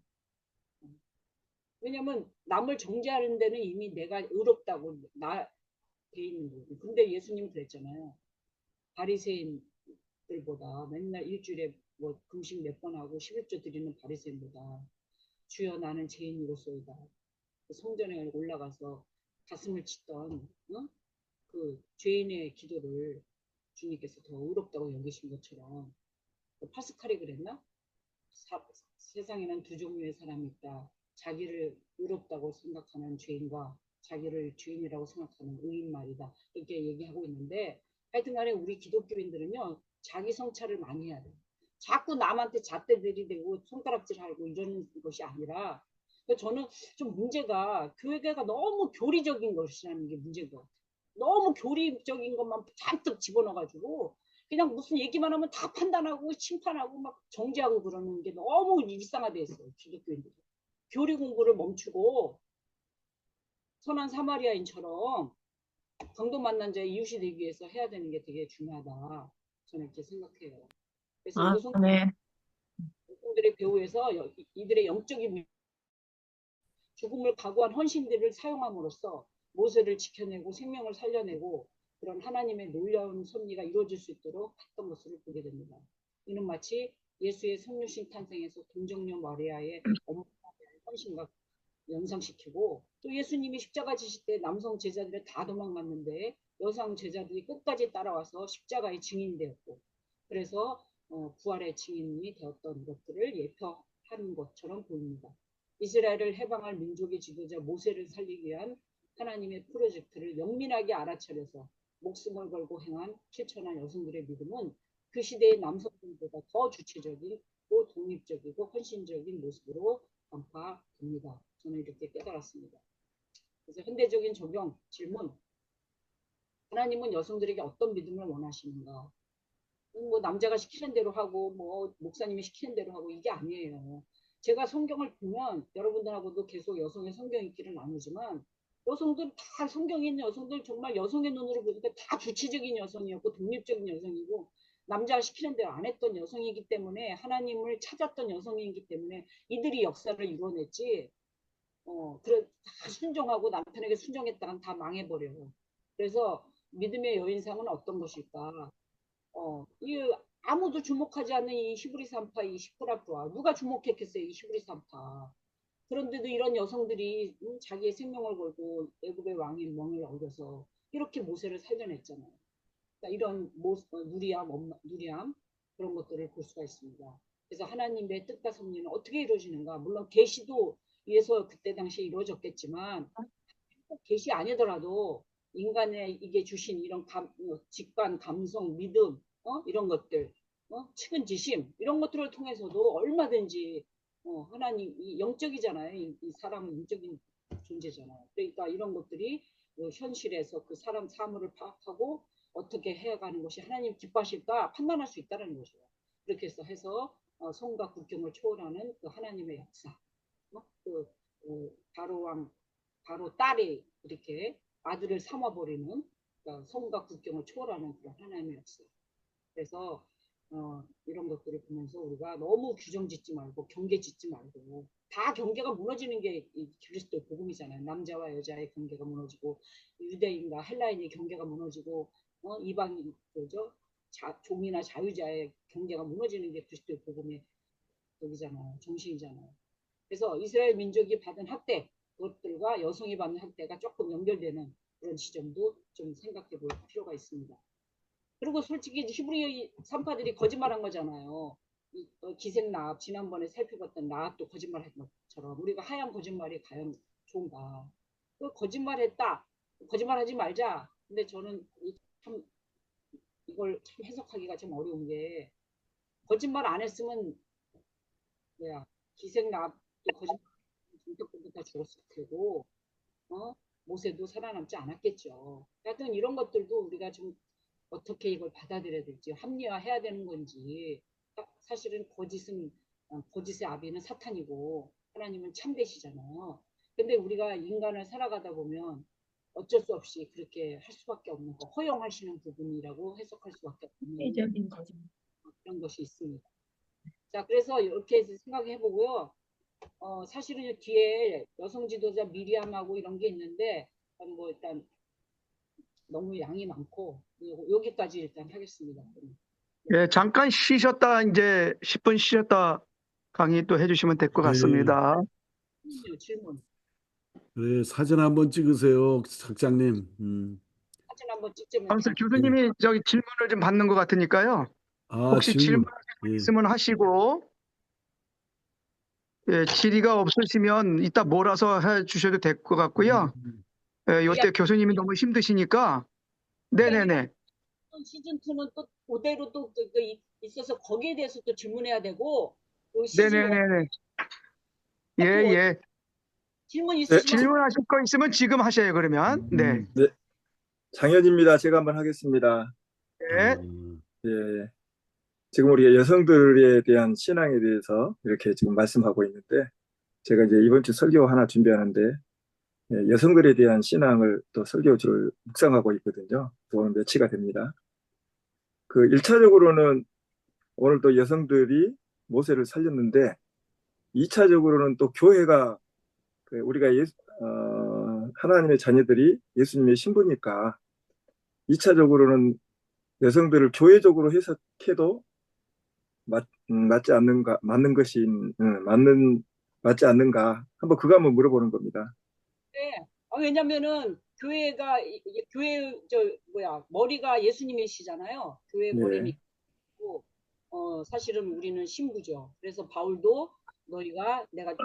[SPEAKER 1] 왜냐면 남을 정죄하는 데는 이미 내가 의롭다고 돼 있는 거고. 근데 예수님 그랬잖아요. 바리새인들보다 맨날 일주일에 뭐 금식 몇 번 하고 11조 드리는 바리새인보다 주여 나는 죄인이로소이다. 성전에 올라가서 가슴을 치던 그 죄인의 기도를 주님께서 더 의롭다고 여기신 것처럼 파스칼이 그랬나? 세상에는 두 종류의 사람이 있다. 자기를 의롭다고 생각하는 죄인과 자기를 죄인이라고 생각하는 의인 말이다. 이렇게 얘기하고 있는데 하여튼간에 우리 기독교인들은요. 자기 성찰을 많이 해야 돼요. 자꾸 남한테 잣대 들이대고 손가락질하고 이런 것이 아니라 저는 좀 문제가 교회가 너무 교리적인 것이라는 게 문제인 것 같아요. 너무 교리적인 것만 잔뜩 집어넣어가지고 그냥 무슨 얘기만 하면 다 판단하고 심판하고 막 정죄하고 그러는 게 너무 일상화돼 있어요. 기독교인들이. 교리 공부를 멈추고 선한 사마리아인처럼 강도 만난 자의 이웃이 되기 위해서 해야 되는 게 되게 중요하다. 저는 이렇게 생각해요. 그래서
[SPEAKER 5] 네.
[SPEAKER 1] 여성들의 배후에서 이들의 영적인 죽음을 각오한 헌신들을 사용함으로써 모세를 지켜내고 생명을 살려내고 그런 하나님의 놀라운 섭리가 이루어질 수 있도록 했던 것을 보게 됩니다. 이는 마치 예수의 성육신 탄생에서 동정녀 마리아의 엄마에 대한 헌신과 연상시키고 또 예수님이 십자가 지실 때 남성 제자들이 다 도망갔는데 여성 제자들이 끝까지 따라와서 십자가의 증인이 되었고 그래서 부활의 증인이 되었던 것들을 예표하는 것처럼 보입니다. 이스라엘을 해방할 민족의 지도자 모세를 살리기 위한 하나님의 프로젝트를 영민하게 알아차려서 목숨을 걸고 행한 실천한 여성들의 믿음은 그 시대의 남성들보다 더 주체적이고 독립적이고 헌신적인 모습으로 간파됩니다. 저는 이렇게 깨달았습니다. 그래서 현대적인 적용 질문. 하나님은 여성들에게 어떤 믿음을 원하시는가? 뭐 남자가 시키는 대로 하고 뭐 목사님이 시키는 대로 하고 이게 아니에요. 제가 성경을 보면 여러분들하고도 계속 여성의 성경 읽기를 나누지만 여성들 다 성경에 있는 여성들 정말 여성의 눈으로 보니까 다 주체적인 여성이었고 독립적인 여성이고 남자가 시키는 대로 안 했던 여성이기 때문에 하나님을 찾았던 여성이기 때문에 이들이 역사를 이뤄냈지 그래 다 순종하고 남편에게 순종했다간 다 망해버려요. 그래서 믿음의 여인상은 어떤 것일까? 이 아무도 주목하지 않는 이 히브리 산파 이 시프라프와 누가 주목했겠어요? 이 히브리 산파. 그런데도 이런 여성들이 자기의 생명을 걸고 애굽의 왕인 멍을 얻어서 이렇게 모세를 살려냈잖아요. 그러니까 이런 누리함 그런 것들을 볼 수가 있습니다. 그래서 하나님의 뜻과 섭리는 어떻게 이루어지는가? 물론 계시도 위해서 그때 당시에 이루어졌겠지만 계시 아니더라도 인간의 이게 주신 이런 직관, 감성, 믿음, 이런 것들, 측은지심 이런 것들을 통해서도 얼마든지 하나님 영적이잖아요. 이 사람은 영적인 존재잖아요. 그러니까 이런 것들이 현실에서 그 사람 사물을 파악하고 어떻게 해가는 것이 하나님 기뻐하실까 판단할 수 있다는 거죠. 그렇게 해서 성과 국경을 초월하는 그 하나님의 역사, 그 바로 왕 바로 딸이 이렇게 아들을 삼아버리는 성과 국경을 초월하는 그런 하나님의 역사. 그래서 이런 것들을 보면서 우리가 너무 규정 짓지 말고 경계 짓지 말고 다 경계가 무너지는 게 이 그리스도 복음이잖아요. 남자와 여자의 경계가 무너지고 유대인과 헬라인의 경계가 무너지고 이방인 그죠? 종이나 자유자의 경계가 무너지는 게 그리스도의 복음의 여기잖아요. 정신이잖아요. 그래서 이스라엘 민족이 받은 학대 그것들과 여성이 받는 학대가 조금 연결되는 그런 지점도 좀 생각해 볼 필요가 있습니다. 그리고 솔직히 히브리 산파들이 거짓말한 거잖아요. 기생나합 지난번에 살펴봤던 나합도 거짓말한 것처럼 우리가 하얀 거짓말이 과연 좋은가? 그 거짓말했다. 거짓말하지 말자. 근데 저는 참 이걸 참 해석하기가 좀 어려운 게 거짓말 안 했으면 뭐야 기생나합도 거짓말 인격들도 다 죽었을 테고 모세도 살아남지 않았겠죠. 하여튼 이런 것들도 우리가 좀 어떻게 이걸 받아들여야 될지 합리화해야 되는 건지 사실은 거짓의 아비는 사탄이고 하나님은 참되시잖아요. 근데 우리가 인간을 살아가다 보면 어쩔 수 없이 그렇게 할 수밖에 없는 거 허용하시는 부분이라고 해석할 수밖에 없는 그런 것이 있습니다. 자, 그래서 이렇게 생각해 보고요. 사실은 뒤에 여성 지도자 미리암하고 이런 게 있는데 뭐 일단 너무 양이 많고 여기까지 일단 하겠습니다.
[SPEAKER 3] 예, 잠깐 쉬셨다 이제 10분 쉬셨다 강의 또 해주시면 될 것
[SPEAKER 2] 네.
[SPEAKER 3] 같습니다.
[SPEAKER 1] 질문.
[SPEAKER 2] 네, 사진 한번 찍으세요, 작장님.
[SPEAKER 1] 사진 한번 찍자면
[SPEAKER 3] 아무튼
[SPEAKER 1] 다
[SPEAKER 3] 교수님이 저기 질문을 좀 받는 것 같으니까요. 혹시 질문
[SPEAKER 2] 예.
[SPEAKER 3] 있으면 하시고, 예, 질의가 없으시면 이따 몰아서 해 주셔도 될 것 같고요. 예, 요때 교수님이 너무 힘드시니까, 네네네.
[SPEAKER 1] 시즌 2는 또 그대로 또 있어서 거기에 대해서 또 질문해야 되고 시즌 1
[SPEAKER 3] 네네네네. 예, 예.
[SPEAKER 1] 질문
[SPEAKER 5] 네,
[SPEAKER 1] 있으시면
[SPEAKER 3] 질문하실 거 있으면 지금 하셔요, 그러면. 네.
[SPEAKER 5] 네, 장현입니다. 제가 한번 하겠습니다.
[SPEAKER 3] 네.
[SPEAKER 5] 예, 지금 우리 여성들에 대한 신앙에 대해서 이렇게 지금 말씀하고 있는데, 제가 이제 이번 주 설교 하나 준비하는데, 예, 여성들에 대한 신앙을 또 설교주를 묵상하고 있거든요. 또 오늘 며치가 됩니다. 그 1차적으로는 오늘 또 여성들이 모세를 살렸는데, 2차적으로는 또 교회가 우리가 하나님의 자녀들이 예수님의 신부니까 2차적으로는 여성들을 교회적으로 해석해도 맞지 않는가, 맞지 않는가. 그거 한번 물어보는 겁니다.
[SPEAKER 1] 네. 왜냐면은 교회가 교회 머리가 예수님이시잖아요. 교회
[SPEAKER 5] 네.
[SPEAKER 1] 머리니까 사실은 우리는 신부죠. 그래서 바울도 너희가 내가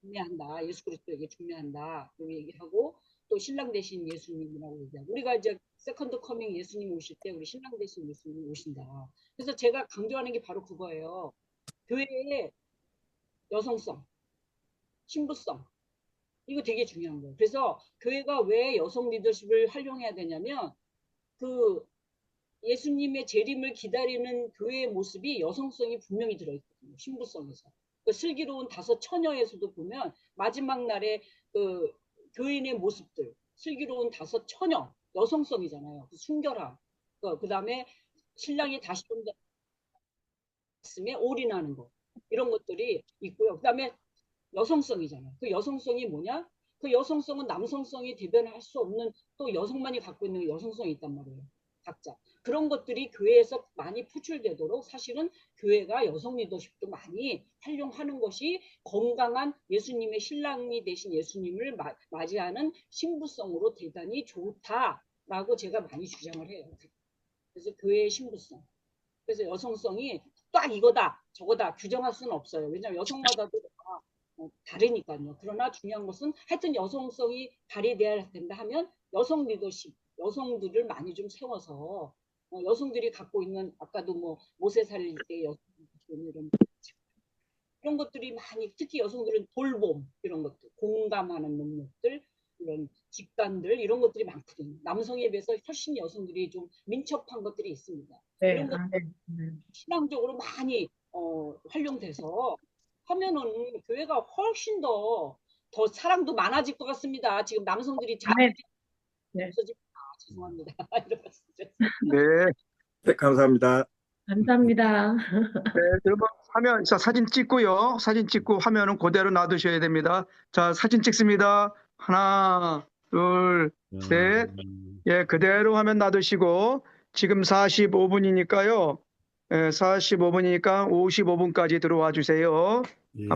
[SPEAKER 1] 중매한다. 예수 그리스도에게 중매한다. 그렇게 얘기하고 또 신랑 대신 예수님이라고 얘기하고 우리가 이제 세컨드 커밍 예수님 오실 때 우리 신랑 대신 예수님이 오신다. 그래서 제가 강조하는 게 바로 그거예요. 교회의 여성성, 신부성 이거 되게 중요한 거예요. 그래서 교회가 왜 여성 리더십을 활용해야 되냐면 그 예수님의 재림을 기다리는 교회의 모습이 여성성이 분명히 들어있거든요. 신부성에서. 그 슬기로운 5 처녀에서도 보면 마지막 날에 그 교인의 모습들, 슬기로운 5 처녀, 여성성이잖아요. 그 순결함. 그 다음에 신랑이 다시 온다. 말씀에 올인하는 거. 이런 것들이 있고요. 그 다음에 여성성이잖아요. 그 여성성이 뭐냐? 그 여성성은 남성성이 대변할 수 없는 또 여성만이 갖고 있는 여성성이 있단 말이에요. 각자. 그런 것들이 교회에서 많이 표출되도록 사실은 교회가 여성 리더십도 많이 활용하는 것이 건강한 예수님의 신랑이 되신 예수님을 맞이하는 신부성으로 대단히 좋다라고 제가 많이 주장을 해요. 그래서 교회의 신부성. 그래서 여성성이 딱 이거다 저거다 규정할 수는 없어요. 왜냐하면 여성마다도 다 다르니까요. 그러나 중요한 것은 하여튼 여성성이 발휘돼야 된다 하면 여성 리더십, 여성들을 많이 좀 세워서 여성들이 갖고 있는 아까도 뭐 모세 살릴 때 여성 이런 것들이 많이 특히 여성들은 돌봄 이런 것들 공감하는 능력들 이런 직관들 이런 것들이 많거든요. 남성에 비해서 훨씬 여성들이 좀 민첩한 것들이 있습니다.
[SPEAKER 6] 네,
[SPEAKER 1] 이런 것 신앙적으로 많이 활용돼서 하면은 교회가 훨씬 더 사랑도 많아질 것 같습니다. 지금 남성들이 잘
[SPEAKER 6] 아멘. 네.
[SPEAKER 1] 죄송합니다. 이런 말씀드렸어요.
[SPEAKER 3] 네.
[SPEAKER 5] 네, 감사합니다.
[SPEAKER 6] 감사합니다.
[SPEAKER 3] 네, 여러분 화면 사진 찍고요. 사진 찍고 화면은 그대로 놔두셔야 됩니다. 자, 사진 찍습니다. 하나, 둘, 셋. 예, 그대로 화면 놔두시고 지금 45분이니까요. 45분이니까 55분까지 들어와 주세요.
[SPEAKER 2] 예.
[SPEAKER 3] 감사합니다.